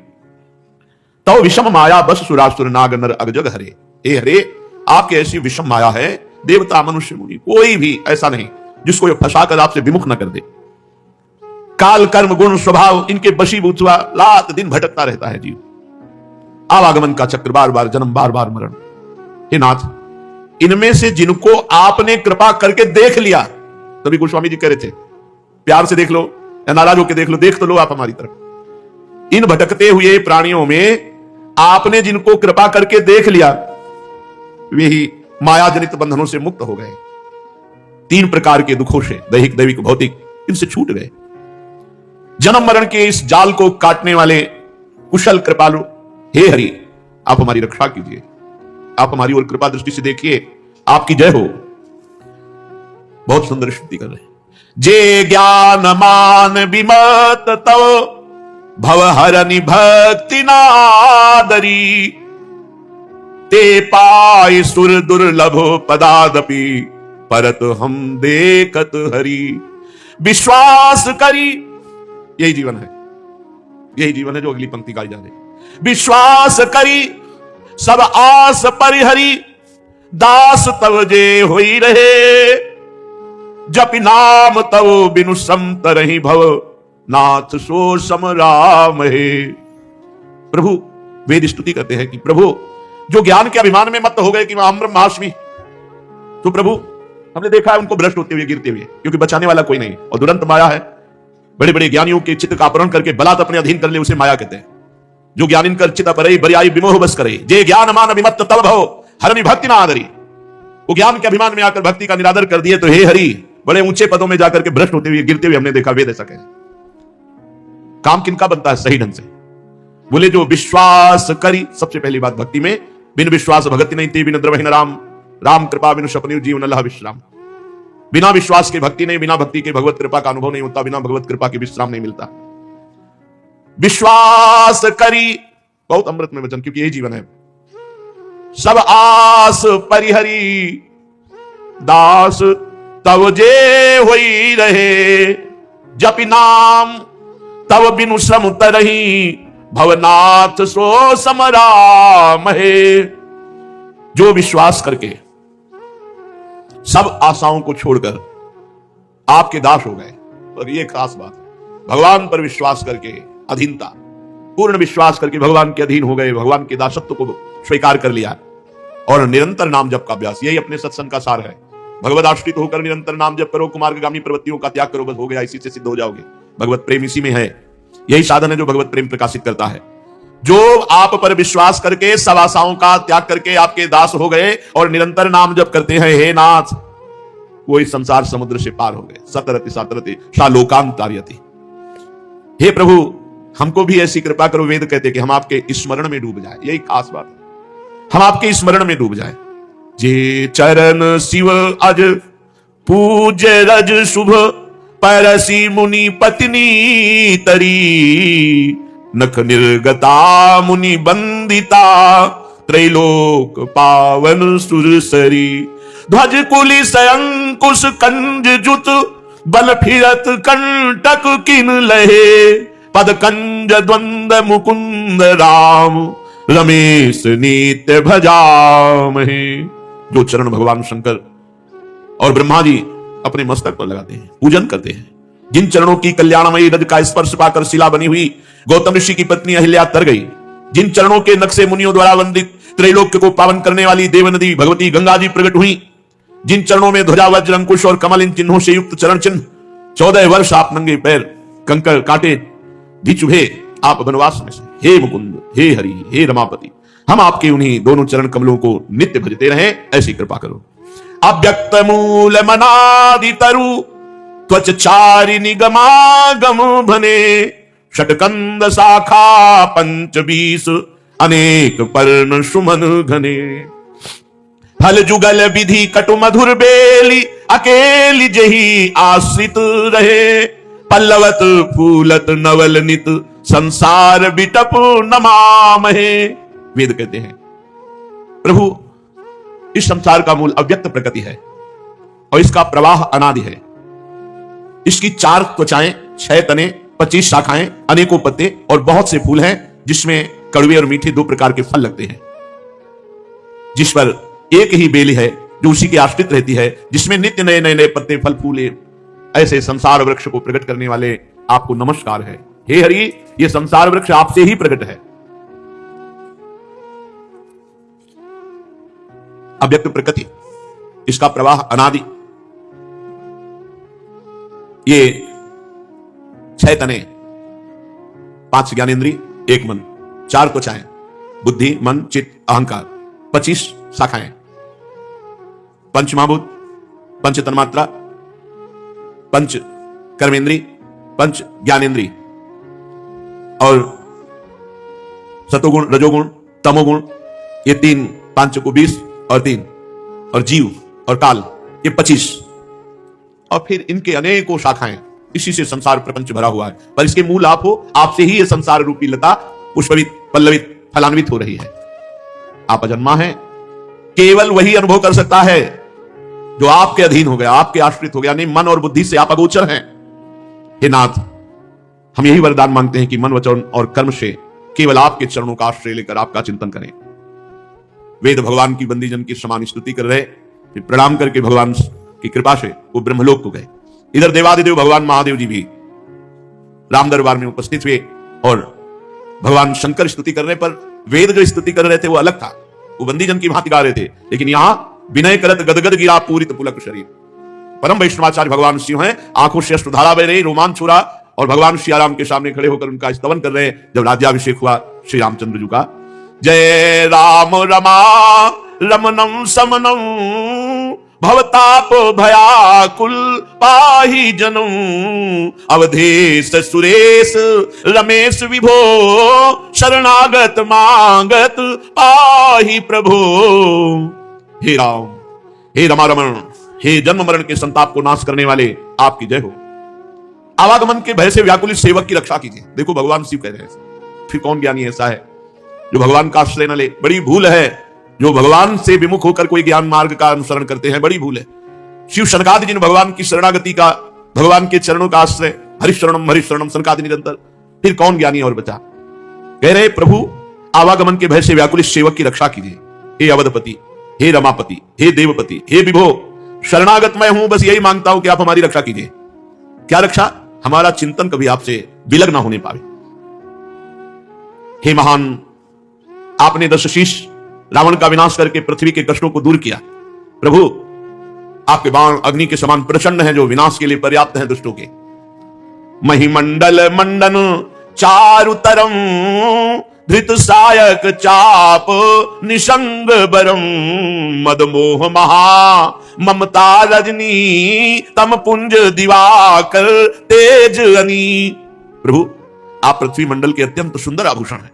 तो विषम माया बस सुरासुर नाग नर अगजग हरे। हे हरे, आपके ऐसी विषम माया है, देवता मनुष्य मुनि कोई भी ऐसा नहीं जिसको ये फंसाकर आपसे विमुख न कर दे। काल कर्म गुण स्वभाव इनके बशीभूत हुआ रात दिन भटकता रहता है जीव। आवागमन का चक्र, बार बार जन्म, बार बार मरण। हे नाथ, इनमें से जिनको आपने कृपा करके देख लिया, तभी गोस्वामी जी कह रहे थे प्यार से देख लो या नाराज होकर देख लो, देख तो लो आप हमारी तरफ। इन भटकते हुए प्राणियों में आपने जिनको कृपा करके देख लिया वे ही माया जनित बंधनों से मुक्त हो गए। 3 प्रकार के दुखों से, दैहिक दैविक भौतिक, इनसे छूट गए। जन्म मरण के इस जाल को काटने वाले कुशल कृपालु हे हरि, आप हमारी रक्षा कीजिए। आप हमारी ओर कृपा दृष्टि से देखिए, आपकी जय हो। बहुत सुंदर स्तुति कर रहे हैं। जे ज्ञान मान विमत तव भव हरनि भक्ति नादरी, ते पाय सुर दुर्लभ पदादपि परत हम देखत हरि, विश्वास करी। यही जीवन है, यही जीवन है जो अगली पंक्ति गाई जा रही। विश्वास करी सब आस परिहरी, दास तव जे होई रहे, जपि नाम तव बिनु समत रही भव नाथ सो सम राम हे। प्रभु वेद स्तुति करते हैं कि प्रभु जो ज्ञान के अभिमान में मत हो गए कि अहम ब्रह्मास्मि, तो प्रभु हमने देखा है उनको भ्रष्ट होते हुए, गिरते हुए, क्योंकि बचाने वाला कोई नहीं और दुरंत माया है। बड़े बड़े ज्ञानियों के चित्त का अपहरण करके बलात् अपने अधीन कर ले, उसे माया कहते हैं। जो ज्ञान कर चित्त परई बरियाई विमोह बस करे, जे ज्ञान मान अभिमत तब भव हरनि भक्ति ना आदरी। वो ज्ञान के अभिमान में आकर भक्ति का निरादर कर दिए तो हे हरि बड़े ऊंचे पदों में जाकर के भ्रष्ट होते हुए, गिरते हुए हमने देखा। वेद ऐसा कहे। काम किनका बनता है सही ढंग से? बोले जो विश्वास करी। सबसे पहली बात भक्ति में, बिन विश्वास भक्ति नहीं थी, बिन द्रवहीन राम, राम कृपा बिन सपनी जीवन लह विश्राम। बिना विश्वास के भक्ति नहीं, बिना भक्ति के भगवत कृपा का अनुभव नहीं होता, बिना भगवत कृपा के विश्राम नहीं मिलता। विश्वास करी, बहुत अमृत में वचन, क्योंकि यही जीवन है। सब आस परिहरी, दास तव जे होई रहे, जपि नाम तव बिनु श्रम तरही, भवनाथ सो सम राम हे। जो विश्वास करके सब आशाओं को छोड़कर आपके दास हो गए। और ये खास बात है, भगवान पर विश्वास करके अधीनता, पूर्ण विश्वास करके भगवान के अधीन हो गए, भगवान के दासत्व को स्वीकार कर लिया और निरंतर नाम जप का अभ्यास, यही अपने सत्संग का सार है। भगवत आश्रित होकर निरंतर नाम जप करो, कुमार्गामी प्रवृत्तियों का त्याग करो, बस हो गया, इसी से सिद्ध हो जाओगे। भगवत प्रेम इसी में है, यही साधन है जो भगवत प्रेम प्रकाशित करता है। जो आप पर विश्वास करके सब आशाओं का त्याग करके आपके दास हो गए और निरंतर नाम जप करते हैं, हे नाथ वो इस संसार समुद्र से पार हो गए। सतरति सतरति शालोकांतार्यति। हे प्रभु, हमको भी ऐसी कृपा करो। वेद कहते कि हम आपके स्मरण में डूब जाए, यही खास बात है, हम आपके स्मरण में डूब जाए। जे चरण शिव अज पूज्य रज शुभ, परसी मुनि पत्नी तरी, नख निर्गता मुनि बंदिता, त्रैलोक पावन सुरसरी। ध्वज कुलिस अंकुश कंज जुत, बल फिरत कंटक किन लहे, पद कंज द्वंद मुकुंद राम, रमेश नित्य भजामहे। जो चरण भगवान शंकर और ब्रह्मा जी अपने मस्तक पर लगाते हैं, पूजन करते हैं, जिन चरणों की कल्याणमयी रज का स्पर्श पाकर शिला बनी हुई गौतम ऋषि की पत्नी अहिल्या तर गई, जिन चरणों के नक्शे मुनियों द्वारा वंदित त्रैलोक्य को पावन करने वाली देव नदी भगवती गंगा जी प्रकट हुई, जिन चरणों में ध्वजा वज्र अंकुश और कमल इन चिन्हों से युक्त चरण चिन्ह, 14 वर्ष आप नंगे पैर कंकड़ कांटे भी चुभे आप वनवास में से। हे मुकुंद, हे हरि, हे रमापति, हम आपके उन्हीं दोनों चरण कमलों को नित्य भजते रहें, ऐसी कृपा करो। अव्यक्त मूल मनादि तरु, त्वच चारि निगमागम भने, षटकंद शाखा पंच 20, अनेक पर्ण सुमन घने। फल जुगल विधि कटु मधुर बेली, अकेली जही आश्रित रहे, पल्लवत फूलत नवल नित, संसार बिटप नमामहे। वेद कहते हैं प्रभु, इस संसार का मूल अव्यक्त प्रकृति है और इसका प्रवाह अनादि है। इसकी 4 त्वचाएं, 6 तने, 25 शाखाएं, अनेकों पत्ते और बहुत से फूल हैं, जिसमें कड़वे और मीठे 2 प्रकार के फल लगते हैं, जिस पर एक ही बेली है जो उसी के आश्रित रहती है, जिसमें नित्य नए नए नए पत्ते फल फूले। ऐसे संसार वृक्ष को प्रकट करने वाले आपको नमस्कार है। हे हरि, ये संसार वृक्ष आपसे ही प्रकट है। अव्यक्त प्रकृति, इसका प्रवाह अनादि। ये 6 तने, 5 ज्ञानेंद्रिय, 1 मन, 4 त्वचाएं, बुद्धि मन चित्त अहंकार, 25 शाखाएं, पंच महाभूत, पंच तन्मात्रा, पंच कर्मेंद्री, पंच ज्ञानेंद्री और सतोगुण रजोगुण तमोगुण, ये 3, 5 को 20 और 3, और जीव और काल, ये 25, और फिर इनके अनेकों शाखाएं। इसी से संसार प्रपंच भरा हुआ है, पर इसके मूल आप हो। आपसे ही ये संसार रूपी लता पुष्पवित पल्लवित फलान्वित हो रही है। आप अजन्मा हैं, केवल वही अनुभव कर सकता है जो आपके अधीन हो गया, आपके आश्रित हो गया, नहीं मन और बुद्धि से आप अगोचर हैं। हे नाथ, हम यही वरदान मांगते हैं कि मन वचन और कर्म से केवल आपके चरणों का आश्रय लेकर आपका चिंतन करें। वेद भगवान की बंदी जन की समान स्तुति कर रहे, फिर प्रणाम करके भगवान की कृपा से वो ब्रह्मलोक को गए। इधर देवादिदेव भगवान महादेव जी भी राम दरबार में उपस्थित हुए और भगवान शंकर स्तुति करने पर वेद जो स्तुति कर रहे थे वो अलग था, वो बंदी जन की भांति गा रहे थे, लेकिन यहां विनय करत गदगद गिरा पूरित पुलक शरीर। परम वैष्णवाचार्य भगवान शिव हैं, आंखों से अश्रुधारा बह रही, रोमांच हो रहा, और भगवान श्री राम के सामने खड़े होकर उनका स्तवन कर रहे हैं। जब राज्याभिषेक हुआ श्री रामचंद्र जी का, जय राम रमा रमनम समनम, भवताप भयाकुल पाहि जनम, अवधेश सुरेश रमेश विभो, शरणागत मांगत पाहि प्रभो। हे राम, हे रमा रमण, हे जन्म मरण के संताप को नाश करने वाले, आपकी जय हो। आवागमन के भय से व्याकुलित सेवक की रक्षा कीजिए। देखो भगवान शिव कह रहे हैं। फिर कौन ज्ञानी ऐसा है जो भगवान का आश्रय न ले? बड़ी भूल है जो भगवान से विमुख होकर कोई ज्ञान मार्ग का अनुसरण करते हैं, बड़ी भूल है। शिव शनकादि जिन भगवान की शरणागति का, भगवान के चरणों का आश्रय, हरिशरणम शनकादि निरंतर, फिर कौन ज्ञानी और बचा? कह रहे प्रभु, आवागमन के भय से व्याकुलित सेवक की रक्षा कीजिए। हे अवधपति, हे रमापति, हे देवपति, हे विभो, शरणागत मैं हूं, बस यही मांगता हूं कि आप हमारी रक्षा कीजिए। क्या रक्षा? हमारा चिंतन कभी आपसे विलग ना होने पावे। हे महान, आपने 10 शीश रावण का विनाश करके पृथ्वी के कष्टों को दूर किया। प्रभु, आपके बाण अग्नि के समान प्रचंड हैं, जो विनाश के लिए पर्याप्त हैं दुष्टों के। महिमंडल मंडन चारुतरम, धृत सायक चाप निशंग बरम, मद मोह महा ममता रजनी, तम पुंज दिवाकर तेज अनी। प्रभु आप पृथ्वी मंडल के अत्यंत सुंदर आभूषण हैं।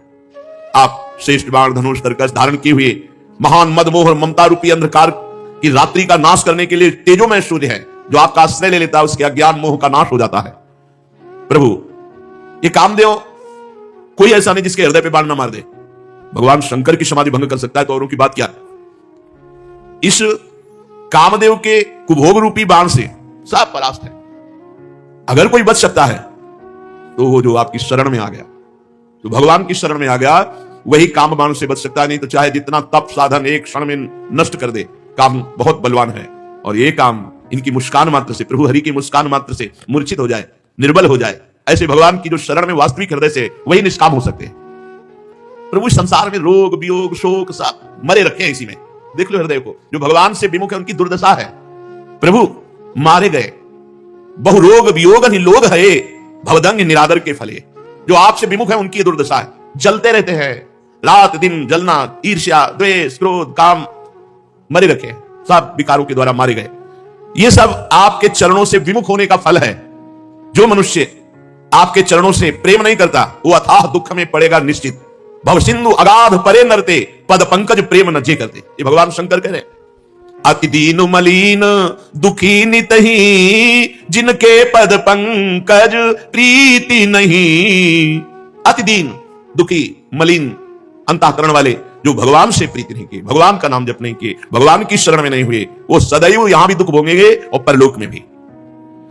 आप श्रेष्ठ बाण धनुष तरकस धारण किए हुए महान मदमोह और ममता रूपी अंधकार की रात्रि का नाश करने के लिए तेजोमय सूर्य है। जो आपका आश्रय ले लेता है उसके अज्ञान मोह का नाश हो जाता है। प्रभु ये कामदेव कोई ऐसा नहीं जिसके हृदय पे बाण ना मार दे। भगवान शंकर की समाधि भंग कर सकता है तो औरों की बात क्या। इस कामदेव के कुभोग रूपी बाण से सब परास्त है। अगर कोई बच सकता है तो वो जो आपकी शरण में आ गया, तो भगवान की शरण में आ गया, वही काम बाण से बच सकता है। नहीं तो चाहे जितना तप साधन एक क्षण में नष्ट कर दे, काम बहुत बलवान है। और ये काम इनकी मुस्कान मात्र से, प्रभु हरि की मुस्कान मात्र से मूर्छित हो जाए, निर्बल हो जाए। ऐसे भगवान की जो शरण में वास्तविक हृदय से, वही निष्काम हो सकते हैं। प्रभु संसार में रोग वियोग शोक सब मरे रखे हैं इसी में। देख लो हृदय को, जो भगवान से विमुख है उनकी दुर्दशा है। प्रभु मारे गए, बहु रोग वियोग लोग है, भवदंग निरादर के फले। जो आपसे विमुख है उनकी दुर्दशा है, जलते रहते हैं रात दिन, जलना, ईर्ष्या, द्वेष, क्रोध, काम मरे रखे, सब विकारों के द्वारा मारे गए। ये सब आपके चरणों से विमुख होने का फल है। जो मनुष्य आपके चरणों से प्रेम नहीं करता वो अथाह दुख में पड़ेगा निश्चित। भव सिंधु अगाध परे नरते, पद पंकज प्रेम न जे करते। ये भगवान शंकर कह रहे। अति दीन मलीन दुखी नितही, जिनके पद पंकज प्रीति नहीं। अति दीन दुखी मलिन अंतःकरण वाले जो भगवान से प्रीति नहीं किए, भगवान का नाम जप नहीं किए, भगवान की शरण में नहीं हुए, वो सदैव यहां भी दुख भोगेंगे और परलोक में भी।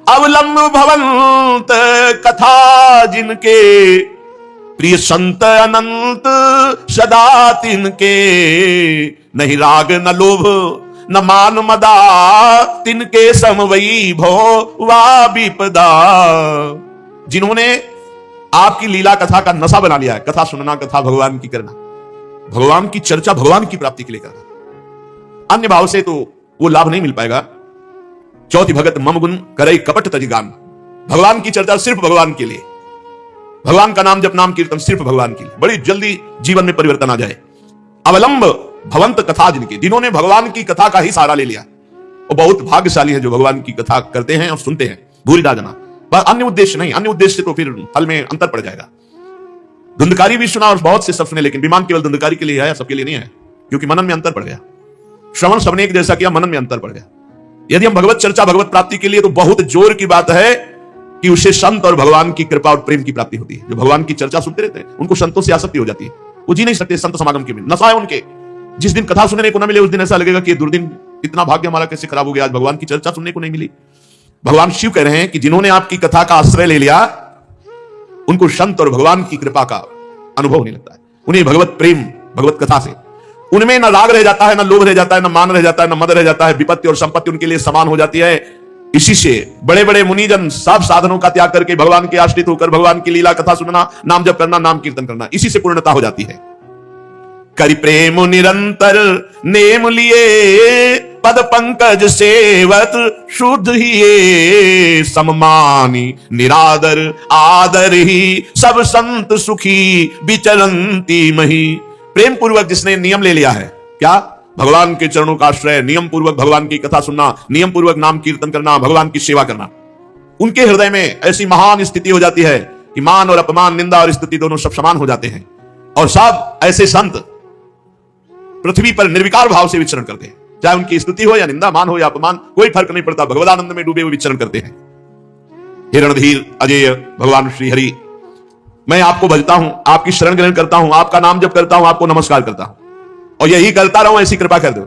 अवलंब भवंत कथा जिनके, प्रिय संत अनंत सदा तिनके। नहीं राग न लोभ न मान मदा, तिनके समवई भो वा विपदा। जिन्होंने आपकी लीला कथा का नशा बना लिया है, कथा सुनना, कथा भगवान की करना, भगवान की चर्चा भगवान की प्राप्ति के लिए करना, अन्य भाव से तो वो लाभ नहीं मिल पाएगा। चौथी भगत मम गुण करई कपट तजिगान। भगवान की चर्चा सिर्फ भगवान के लिए, भगवान का नाम जप नाम कीर्तन सिर्फ भगवान के लिए, बड़ी जल्दी जीवन में परिवर्तन आ जाए। अवलंब भवंत कथा जिनके, जिन्होंने भगवान की कथा का ही सहारा ले लिया, वो बहुत भाग्यशाली है जो भगवान की कथा करते हैं और सुनते हैं। भूरिदा जना, पर अन्य उद्देश्य नहीं, अन्य उद्देश्य से तो फिर फल में अंतर पड़ जाएगा। धुंधकारी भी सुना और बहुत से सब सुने, लेकिन विमान केवल धुंधकारी के लिए आया, सबके लिए नहीं है, क्योंकि मनन में अंतर पड़ गया। श्रवण सबने एक जैसा किया, मनन में अंतर पड़ गया। यदि हम भगवत चर्चा भगवत प्राप्ति के लिए, तो बहुत जोर की बात है कि उसे संत और भगवान की कृपा और प्रेम की प्राप्ति होती है। जो भगवान की चर्चा सुनते रहते हैं उनको संतों से आसक्ति हो जाती है, वो जी नहीं सकते संत समागम के बिना, नशा है उनके। जिस दिन कथा सुनने को न मिले उस दिन ऐसा लगेगा कि दुर्दिन, इतना भाग्य हमारा कैसे खराब हो गया, आज भगवान की चर्चा सुनने को नहीं मिली। भगवान शिव कह रहे हैं कि जिन्होंने आपकी कथा का आश्रय ले लिया उनको संत और भगवान की कृपा का अनुभव होने लगता है। उन्हें भगवत प्रेम, भगवत कथा से, उनमें न राग रह जाता है, न लोभ रह जाता है, न मान रह जाता है, न मद रह जाता है। विपत्ति और संपत्ति उनके लिए समान हो जाती है। इसी से बड़े बड़े मुनिजन सब साधनों का त्याग करके भगवान के आश्रित होकर भगवान की लीला कथा सुनना, नाम जप करना, नाम कीर्तन करना, इसी से पूर्णता हो जाती है। करि प्रेम निरंतर नेम लिए, पद पंकज सेवत शुद्ध ही। सममानी निरादर आदर ही, सब संत सुखी विचरंती मही। प्रेम पूर्वक जिसने नियम ले लिया है, क्या? भगवान के चरणों का आश्रय, नियम पूर्वक भगवान की कथा सुनना, नियम पूर्वक नाम कीर्तन करना, भगवान की सेवा करना, उनके हृदय में ऐसी महान स्थिति हो जाती है कि मान और अपमान, निंदा और स्तुति दोनों सब समान हो जाते हैं। और सब ऐसे संत पृथ्वी पर निर्विकार भाव से विचरण करते हैं, चाहे उनकी स्तुति हो या निंदा, मान हो या अपमान, कोई फर्क नहीं पड़ता, भगवदानंद में डूबे हुए विचरण करते हैं। हिरणधीर अजय भगवान श्री हरि, मैं आपको भजता हूं, आपकी शरण ग्रहण करता हूं, आपका नाम जप करता हूं, आपको नमस्कार करता हूं और यही करता रहूं, ऐसी कृपा कर दो।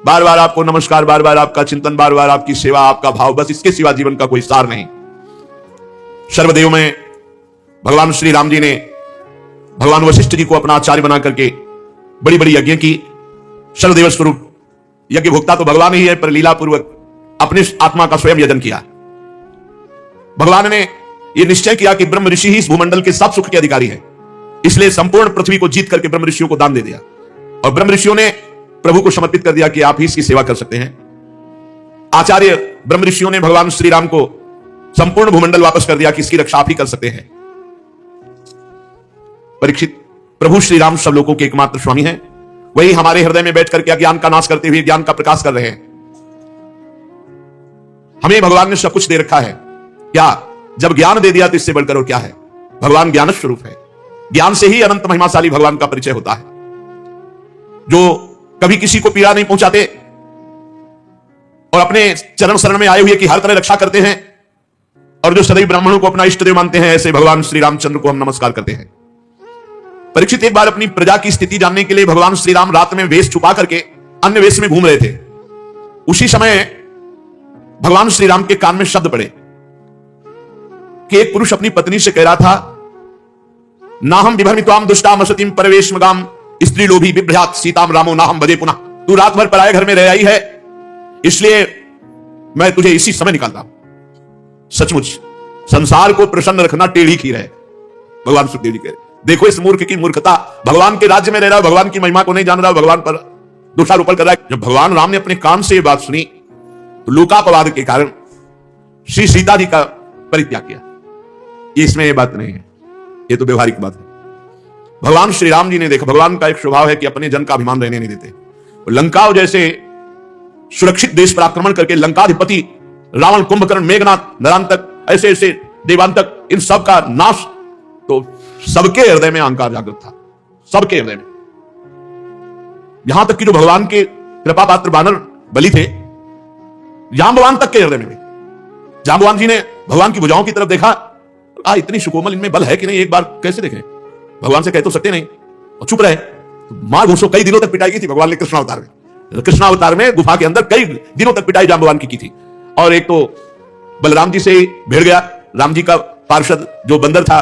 बार बार आपको नमस्कार, बार बार आपका चिंतन, बार बार आपकी सेवा, आपका भाव, बस इसके सिवा जीवन का कोई सार नहीं। सर्वदेव में भगवान श्री राम जी ने भगवान वशिष्ठ जी को अपना आचार्य बना करके बड़ी बड़ी यज्ञ की। सर्वदेव स्वरूप यज्ञ भोक्ता तो भगवान ही है, पर लीला पूर्वक अपने आत्मा का स्वयं यजन किया। भगवान ने यह निश्चय किया कि ब्रह्म ऋषि ही इस भूमंडल के सब सुख के अधिकारी है, इसलिए संपूर्ण पृथ्वी को जीत करके ब्रह्म ऋषियों को दान दे दिया और ब्रह्म ऋषियों ने प्रभु को समर्पित कर दिया कि आप ही इसकी सेवा कर सकते हैं। आचार्य ब्रह्म ऋषियों ने भगवान श्री राम को संपूर्ण भूमंडल वापस कर दिया कि इसकी रक्षा आप ही कर सकते हैं। परीक्षित, प्रभु श्री राम सब लोगों के एकमात्र स्वामी हैं, वही हमारे हृदय में बैठ करके अज्ञान का नाश करते हुए ज्ञान का प्रकाश कर रहे हैं। हमें भगवान ने सब कुछ दे रखा है, क्या जब ज्ञान दे दिया तो इससे बढ़कर और क्या है। भगवान ज्ञान स्वरूप है, ज्ञान से ही अनंत महिमाशाली भगवान का परिचय होता है, जो कभी किसी को पीड़ा नहीं पहुंचाते और अपने चरण शरण में आए हुए की हर तरह रक्षा करते हैं, और जो सदैव ब्राह्मणों को अपना इष्ट देव मानते हैं, ऐसे भगवान श्री रामचंद्र को हम नमस्कार करते हैं। परीक्षित एक बार अपनी प्रजा की स्थिति जानने के लिए भगवान श्री राम रात में वेश छुपा करके अन्य वेश में घूम रहे थे। उसी समय भगवान श्री राम के कान में शब्द पड़े कि एक पुरुष अपनी पत्नी से कह रहा था, नाहम विभर्मित्वाम दुष्टाम असतिम परवेशमगाम स्त्री लोभी बिभ्रयात सीताम रामो नाहम भजे पुनः। तू रात भर पराये घर में रह आई है, इसलिए मैं तुझे इसी समय निकालता हूं। सचमुच संसार को प्रसन्न रखना टेढ़ी खीर है। भगवान सुखदेव जी कह रहे, देखो इस मूर्ख की मूर्खता, भगवान के राज्य में रह रहा है, भगवान की महिमा को नहीं जान रहा, भगवान पर दोषारोपण कर रहा है। जब भगवान राम ने अपने कान से यह बात सुनी तो लोकापवाद के कारण श्री सीता जी का परित्याग किया। इसमें यह बात नहीं है, यह तो व्यवहारिक बात है। भगवान श्री राम जी ने देखा, भगवान का एक स्वभाव है कि अपने जन का अभिमान रहने नहीं देते। लंका जैसे सुरक्षित देश पर आक्रमण करके लंकाधिपति रावण, कुंभकर्ण, मेघनाथ, नरांतक, ऐसे ऐसे देवांतक, इन सब का नाश, तो सबके हृदय में अहंकार जागृत था, सबके हृदय में। यहां तक कि जो भगवान के कृपा पात्र बानर बलि थे, जांबवान तक के हृदय में भी। जांबवान जी ने भगवान की भुजाओं की तरफ देखा, इतनी सुकोमल, इनमें बल है कि नहीं, एक बार कैसे देखें। भगवान से कह तो सकते नहीं और चुप रहे। मां घूसो कई दिनों तक पिटाई की थी भगवान ने कृष्णावतार में। कृष्णावतार में गुफा के अंदर कई दिनों तक पिटाई जांबवान की थी। और एक तो बलराम जी से भिड़ गया, राम जी का पार्षद जो बंदर था,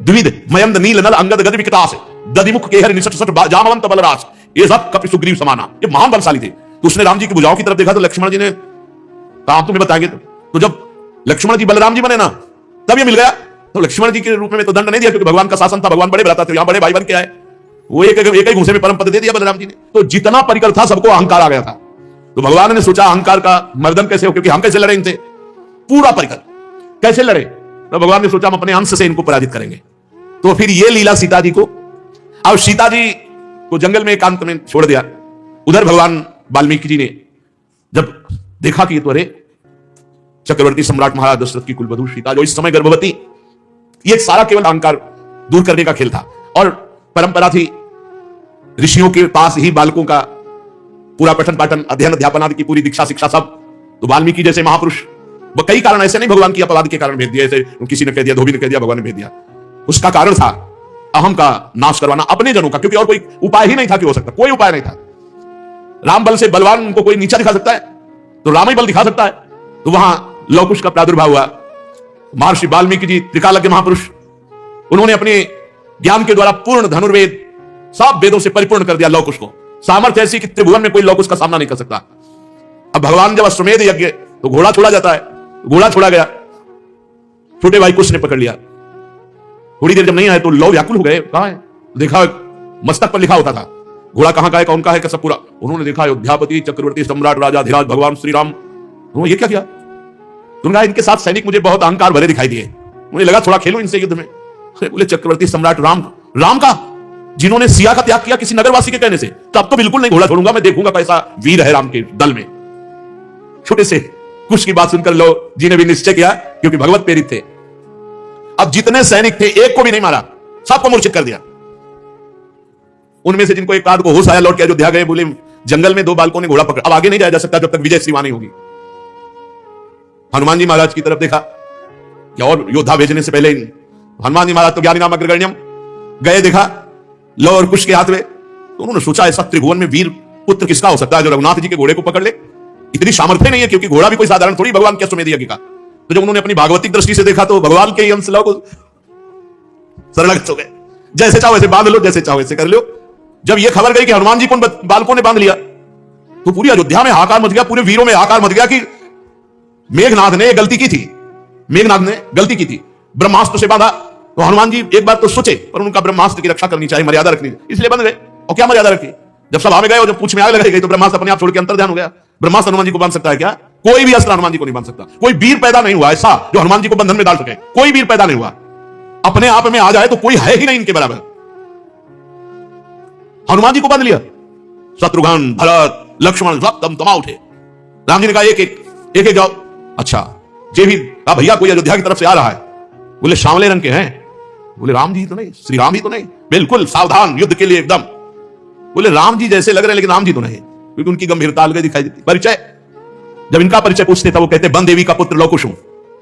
द्विविध मयंद नील नल अंगद गद विकटास दधिमुख केहर निसट सट जामवंत बलराज, ये सब कपि सुग्रीव समाना, ये महान बलशाली थे। तो उसने राम जी की भुजाओं की तरफ देखा तो लक्ष्मण जी ने कहा, तुम्हें बताएंगे। तो जब लक्ष्मण जी बलराम जी बने ना, तब ये मिल गया। तो लक्ष्मण जी के रूप में तो दंड नहीं दिया, क्योंकि भगवान का शासन था, भगवान बड़े भ्राता थे, यहां बड़े भाई बन के आए, वो एक ही घूसे में परम पद दे दिया बलराम जी ने। तो जितना परिकर था सबको अहंकार आ गया था। तो भगवान ने सोचा अहंकार का मर्दन कैसे हो, क्योंकि हम कैसे लड़े इनसे, पूरा परिकर कैसे लड़े। तो भगवान ने सोचा हम अपने अंश से इनको पराजित करेंगे। तो फिर ये लीला सीता जी को, अब सीता जी को जंगल में एकांत में छोड़ दिया। उधर भगवान वाल्मीकि जी ने जब देखा कि ये तो अरे चक्रवर्ती सम्राट महाराज दशरथ की कुलवधू सीता, जो इस समय गर्भवती, ये सारा केवल अहंकार दूर करने का खेल था। और परंपरा थी ऋषियों के पास ही बालकों का पूरा पठन पाठन, अध्ययन, अध्यापन आदि की पूरी दीक्षा शिक्षा सब। तो वाल्मीकि जैसे महापुरुष, वो कई कारण, ऐसे नहीं भगवान की अपवाद के कारण भेज दिया, ऐसे किसी ने कह दिया, धोबी ने कह दिया, भगवान ने भेज दिया। उसका कारण था अहम का नाश करवाना अपने जनों का, क्योंकि और कोई उपाय ही नहीं था कि हो सकता, कोई उपाय नहीं था। राम बल से बलवान उनको कोई नीचा दिखा सकता है, तो राम ही बल दिखा सकता है। तो वहां लवकुश का प्रादुर्भाव हुआ। महर्षि वाल्मीकि जी त्रिकालज्ञ महापुरुष, उन्होंने अपने ज्ञान के द्वारा पूर्ण धनुर्वेद, सब वेदों से परिपूर्ण कर दिया लवकुश को। सामर्थ्य ऐसी कि त्रिभुवन में कोई लवकुश का सामना नहीं कर सकता। अब भगवान जब अश्वमेध यज्ञ, तो घोड़ा छोड़ा जाता है, घोड़ा छोड़ा गया, छोटे भाई कुश ने पकड़ लिया। थोड़ी देर जब नहीं आए तो लव व्याकुल हो गए, कहां है। देखा मस्तक पर लिखा होता था घोड़ा कहां का है, कौन का है, सब पूरा। उन्होंने देखा अयोध्यापति चक्रवर्ती सम्राट राजा धीराज भगवान श्री राम। ये क्या किया, तुमने इनके साथ सैनिक मुझे बहुत अहंकार भरे दिखाई दिए, मुझे लगा थोड़ा खेलो इनसे युद्ध में। बोले चक्रवर्ती सम्राट राम, राम का, जिन्होंने सिया का त्याग किया किसी नगरवासी के कहने से, तो अब तो बिल्कुल नहीं घोड़ा छोड़ूंगा, मैं देखूंगा कैसा वीर है राम के दल में। छोटे से कुछ की बात सुनकर लो जी ने भी निश्चय किया, क्योंकि भगवत प्रेरित थे। अब जितने सैनिक थे एक को भी नहीं मारा, सबको मूर्छित कर दिया। उनमें से जिनको एक आध को होश आया, लौट के अयोध्या गए, बोले जंगल में दो बालकों ने घोड़ा पकड़ा, अब आगे नहीं जाया जा सकता जब तक विजय श्रीवा नहीं होगी। हनुमान जी महाराज की तरफ देखा, या और योद्धा भेजने से पहले हनुमान जी महाराज तो ज्ञानी नाम अग्रगण्यम गए, देखा लव और कुश के हाथ में। तो उन्होंने सोचा ऐसा त्रिभुवन में वीर पुत्र किसका हो सकता है जो रघुनाथ जी के घोड़े को पकड़ ले। इतनी सामर्थ्य नहीं है, क्योंकि घोड़ा भी कोई साधारण थोड़ी भगवान के अश्वमेध यज्ञ का। तो जब उन्होंने अपनी भागवतिक दृष्टि से देखा तो भगवान के अंश लव को शरणागत हो गए। जैसे चाहो वैसे बांध लो, जैसे चाहो वैसे कर लो। जब यह खबर गई कि हनुमान जी को बालकों ने बांध लिया, तो पूरी अयोध्या में हाहाकार मच गया, पूरे वीरों में हाहाकार मच गया कि मेघनाथ ने गलती की थी, मेघनाथ ने गलती की थी, ब्रह्मास्त्र से बांधा। तो हनुमान जी एक बार तो सोचे, पर उनका ब्रह्मास्त्र की रक्षा करनी चाहिए, मर्यादा रखनी, इसलिए बंध गए। और क्या मर्यादा रखी, जब सभा में गए और जब पूछ में आग लगाई गई तो ब्रह्मास्त्र अपने आप छोड़ के अंतर ध्यान हो गया। ब्रह्मास्त्र हनुमान जी को बांध सकता है क्या? कोई भी अस्त्र हनुमान जी को नहीं बांध सकता। कोई वीर पैदा नहीं हुआ ऐसा जो हनुमान जी को बंधन में डाल सके, कोई वीर पैदा नहीं हुआ। अपने आप में आ जाए तो कोई है ही नहीं इनके बराबर। हनुमान जी को बांध लिया, शत्रुघ्न, भरत, लक्ष्मण सब तमा उठे। राम जी ने कहा एक एक जाओ। अच्छा, जे भी कहा भैया कोई अयोध्या की तरफ से आ रहा है। बोले सांवले रंग के हैं। बोले राम जी तो नहीं, श्री राम ही तो नहीं। बिल्कुल सावधान, युद्ध के लिए एकदम। बोले राम जी जैसे लग रहे हैं लेकिन राम जी तो नहीं, क्योंकि उनकी गंभीरता अलग दिखाई देती। परिचय, जब इनका परिचय पूछते था वो कहते वन देवी का पुत्र लवकुश हूं।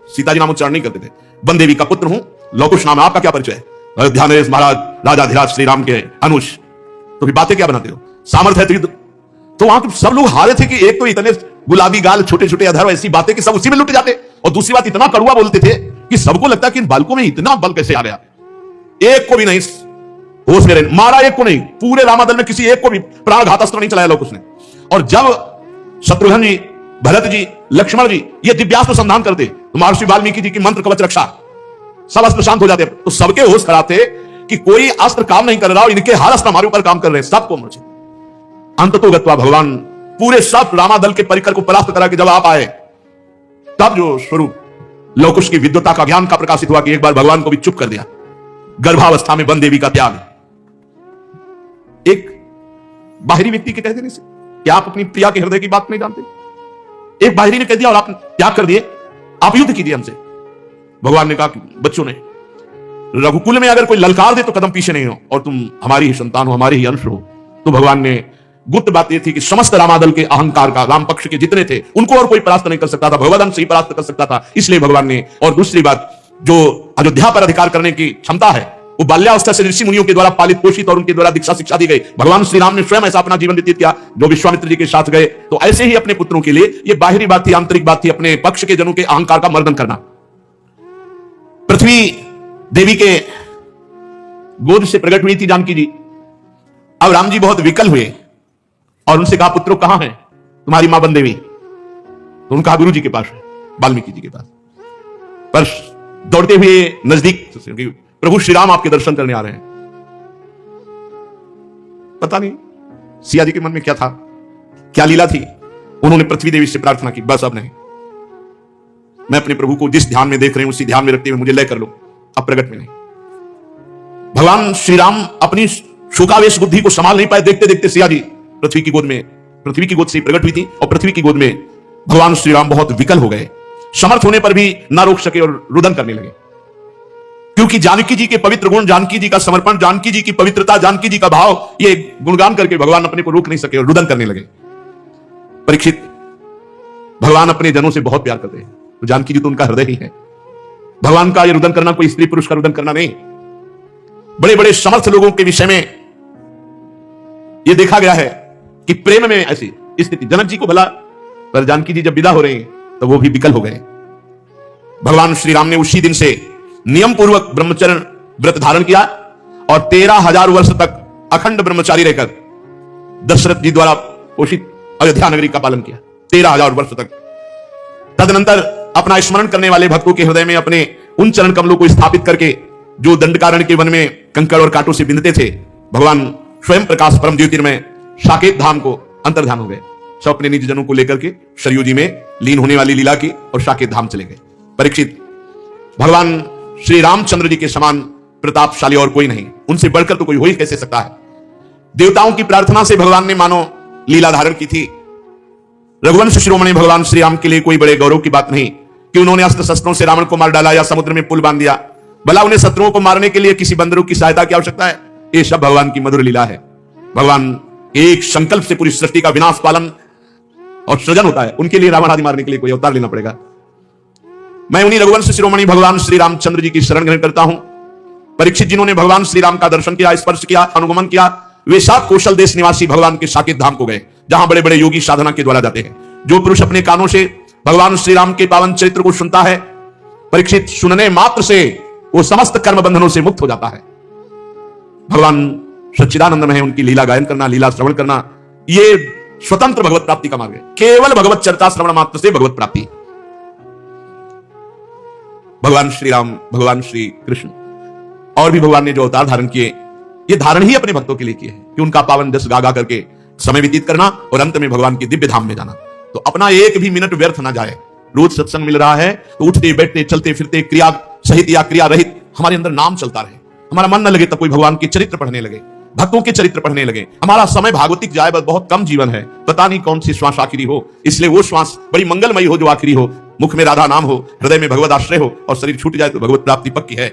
सीता जी नाम उच्चारण नहीं करते थे। वन देवी का पुत्र हूं, लवकुश नाम है। आपका क्या परिचय है? अयोध्या नरेश महाराज राजाधिराज श्री राम के अनुज। तो फिर बातें क्या बनाते हो? सामर्थ्य है तो वहां सब लोग हारे थे कि एक तो इतने गुलाबी गाल, छोटे छोटे अधर, ऐसी बातें कि सब उसी में लुट जाते, और दूसरी बात इतना कड़वा बोलते थे कि सबको लगता कि इन बालकों में इतना बल कैसे आ गया। एक को भी नहीं होश में रहने मारा, एक को नहीं, पूरे रामादल में किसी एक को भी प्राणघात अस्त्र नहीं चलाया लवकुश ने। और जब शत्रुघ्न जी, भरत जी, लक्ष्मण जी ये दिव्यास्त्र संधान करते तो महर्षि वाल्मीकि जी की मंत्र कवच रक्षा, सब अस्त्र शांत हो जाते। तो सबके होश खराब थे कि कोई अस्त्र काम नहीं कर रहा, इनके हर अस्त्र हमारे ऊपर काम कर रहे हैं, सबको मर्जी। अंततो गत्वा भगवान पूरे सब रामादल के परिकर को परास्त करा के जब आप आए, तब जो स्वरूप लवकुश की विद्वता का ज्ञान का प्रकाशित हुआ कि एक बार भगवान को भी चुप कर दिया। गर्भावस्था में वन देवी का त्याग, एक बाहरी व्यक्ति के कह देने से क्या आप अपनी प्रिया के हृदय की बात नहीं जानते? एक बाहरी ने कह दिया और आप त्याग कर दिए, आप युद्ध कीजिए हमसे। भगवान ने कहा कि बच्चों ने, रघुकुल में अगर कोई ललकार दे तो कदम पीछे नहीं हो, और तुम हमारी ही संतान हो, हमारे ही अंश हो। तो भगवान ने, गुप्त बात यह थी कि समस्त रामादल के अहंकार का, राम पक्ष के जितने थे उनको और कोई परास्त नहीं कर सकता था, भगवदन से ही परास्त कर सकता था, इसलिए भगवान ने। और दूसरी बात, जो अयोध्या पर अधिकार करने की क्षमता है वो बाल्यावस्था से ऋषि मुनियों के द्वारा पालित पोषित और उनके द्वारा दीक्षा शिक्षा दी गई। भगवान श्री राम ने स्वयं ऐसा अपना जीवन व्यतीत किया, जो विश्वामित्र जी के साथ गए। तो ऐसे ही अपने पुत्रों के लिए ये बाहरी बात थी, आंतरिक बात थी, अपने पक्ष के जनों के अहंकार का मर्दन करना। पृथ्वी देवी के गोद से प्रकट हुई थी जानकी जी। अब राम जी बहुत विकल हुए और उनसे कहा, पुत्रों कहां है तुम्हारी मां वन देवी? तो उनका गुरु जी के पास है, वाल्मीकि जी के पास। पर दौड़ते हुए नजदीक, प्रभु श्री राम आपके दर्शन करने आ रहे हैं। पता नहीं सिया जी के मन में क्या था, क्या लीला थी। उन्होंने पृथ्वी देवी से प्रार्थना की, बस अब नहीं, मैं अपने प्रभु को जिस ध्यान में देख रहे हैं उसी ध्यान में रखते हुए मुझे लय कर लो, अब प्रकट में नहीं। भगवान श्री राम अपनी शोकावेश बुद्धि को संभाल नहीं पाए, देखते देखते सिया जी पृथ्वी की गोद में, पृथ्वी की गोद से प्रकट हुई थी, और पृथ्वी की गोद में भगवान श्री राम बहुत विकल हो गए। समर्थ होने पर भी ना रोक सके और रुदन करने लगे, क्योंकि जानकी जी के पवित्र गुण, जानकी जी का समर्पण, जानकी जी की पवित्रता, जानकी जी का भाव, ये गुणगान करके भगवान अपने को रोक नहीं सके और रुदन करने लगे। परीक्षित, भगवान अपने जनों से बहुत प्यार करते हैं, तो जानकी जी तो उनका हृदय ही है। भगवान का ये रुदन करना कोई स्त्री पुरुष का रुदन करना नहीं। बड़े बड़े समर्थ लोगों के विषय में यह देखा गया है कि प्रेम में ऐसी स्थिति, जनक जी को भला, पर जानकी जी जब विदा हो रहे हैं तो वो भी विकल हो गए। भगवान श्री राम ने उसी दिन से नियम पूर्वक ब्रह्मचर्य व्रत धारण किया और 13,000 वर्ष तक अखंड ब्रह्मचारी रहकर दशरथ जी द्वारा पोषित अयोध्या नगरी का पालन किया, 13,000 वर्ष तक। तदनंतर अपना स्मरण करने वाले भक्तों के हृदय में अपने उन चरण कमलों को स्थापित करके, जो दंडकारण्य के वन में कंकड़ और कांटों से बिंधते थे, भगवान स्वयं प्रकाश परम ज्योतिर्मय साकेत धाम को अंतर्धान हो गए। सब अपने निज जनों को लेकर के सरयू जी में लीन होने वाली लीला की और साकेत धाम चले गए। परीक्षित, भगवान श्री रामचंद्र जी के समान प्रतापशाली और कोई नहीं, उनसे बढ़कर तो कोई हो ही कैसे सकता है। देवताओं की प्रार्थना से भगवान ने मानो लीला धारण की थी। रघुवंश शिरोमणि भगवान श्री राम के लिए कोई बड़े गौरव की बात नहीं कि उन्होंने अस्त्र शस्त्रों से रावण को मार डाला या समुद्र में पुल बांध दिया। भला उन्हें शत्रुओं को मारने के लिए किसी बंदरों की सहायता की आवश्यकता है? ये सब भगवान की मधुर लीला है। भगवान एक संकल्प से पूरी सृष्टि का विनाश, पालन और सृजन होता है, उनके लिए रावण आदि मारने के लिए कोई अवतार लेना पड़ेगा। मैं उन्हीं रघुवंश शिरोमणि भगवान श्री रामचंद्र जी की शरण ग्रहण करता हूं। परीक्षित, जिन्होंने भगवान श्री राम का दर्शन किया, स्पर्श किया, अनुगमन किया, वे सात कौशल देश निवासी भगवान के साकेत धाम को गए, जहां बड़े बड़े योगी साधना के द्वारा जाते हैं। जो पुरुष अपने कानों से भगवान श्री राम के पावन चरित्र को सुनता है, परीक्षित, सुनने मात्र से वो समस्त कर्म बंधनों से मुक्त हो जाता है। भगवान सच्चिदानंद में है, उनकी लीला गायन करना, लीला श्रवण करना, ये स्वतंत्र भगवत प्राप्ति का मार्ग है। केवल भगवत चर्चा श्रवण मात्र से भगवत प्राप्ति। भगवान श्री राम, भगवान श्री कृष्ण और भी भगवान ने जो अवतार धारण किए, ये धारण ही अपने भक्तों के लिए किए हैं कि उनका पावन जस गा गा करके समय व्यतीत करना और अंत में भगवान के दिव्य धाम में जाना। तो अपना एक भी मिनट व्यर्थ ना जाए। रोज सत्संग मिल रहा है तो उठते बैठते चलते फिरते क्रिया सहित या क्रिया रहित हमारे अंदर नाम चलता रहे, हमारा मन न लगे तब कोई भगवान के चरित्र पढ़ने लगे, भक्तों के चरित्र पढ़ने लगे। हमारा समय भागवतिक जाए बस बहुत कम जीवन है, पता नहीं कौन सी श्वास आखिरी हो, इसलिए वो श्वास बड़ी मंगलमयी हो जो आखिरी हो, मुख में राधा नाम हो, हृदय में भगवत आश्रय हो और शरीर छूट जाए तो भगवत प्राप्ति पक्की है।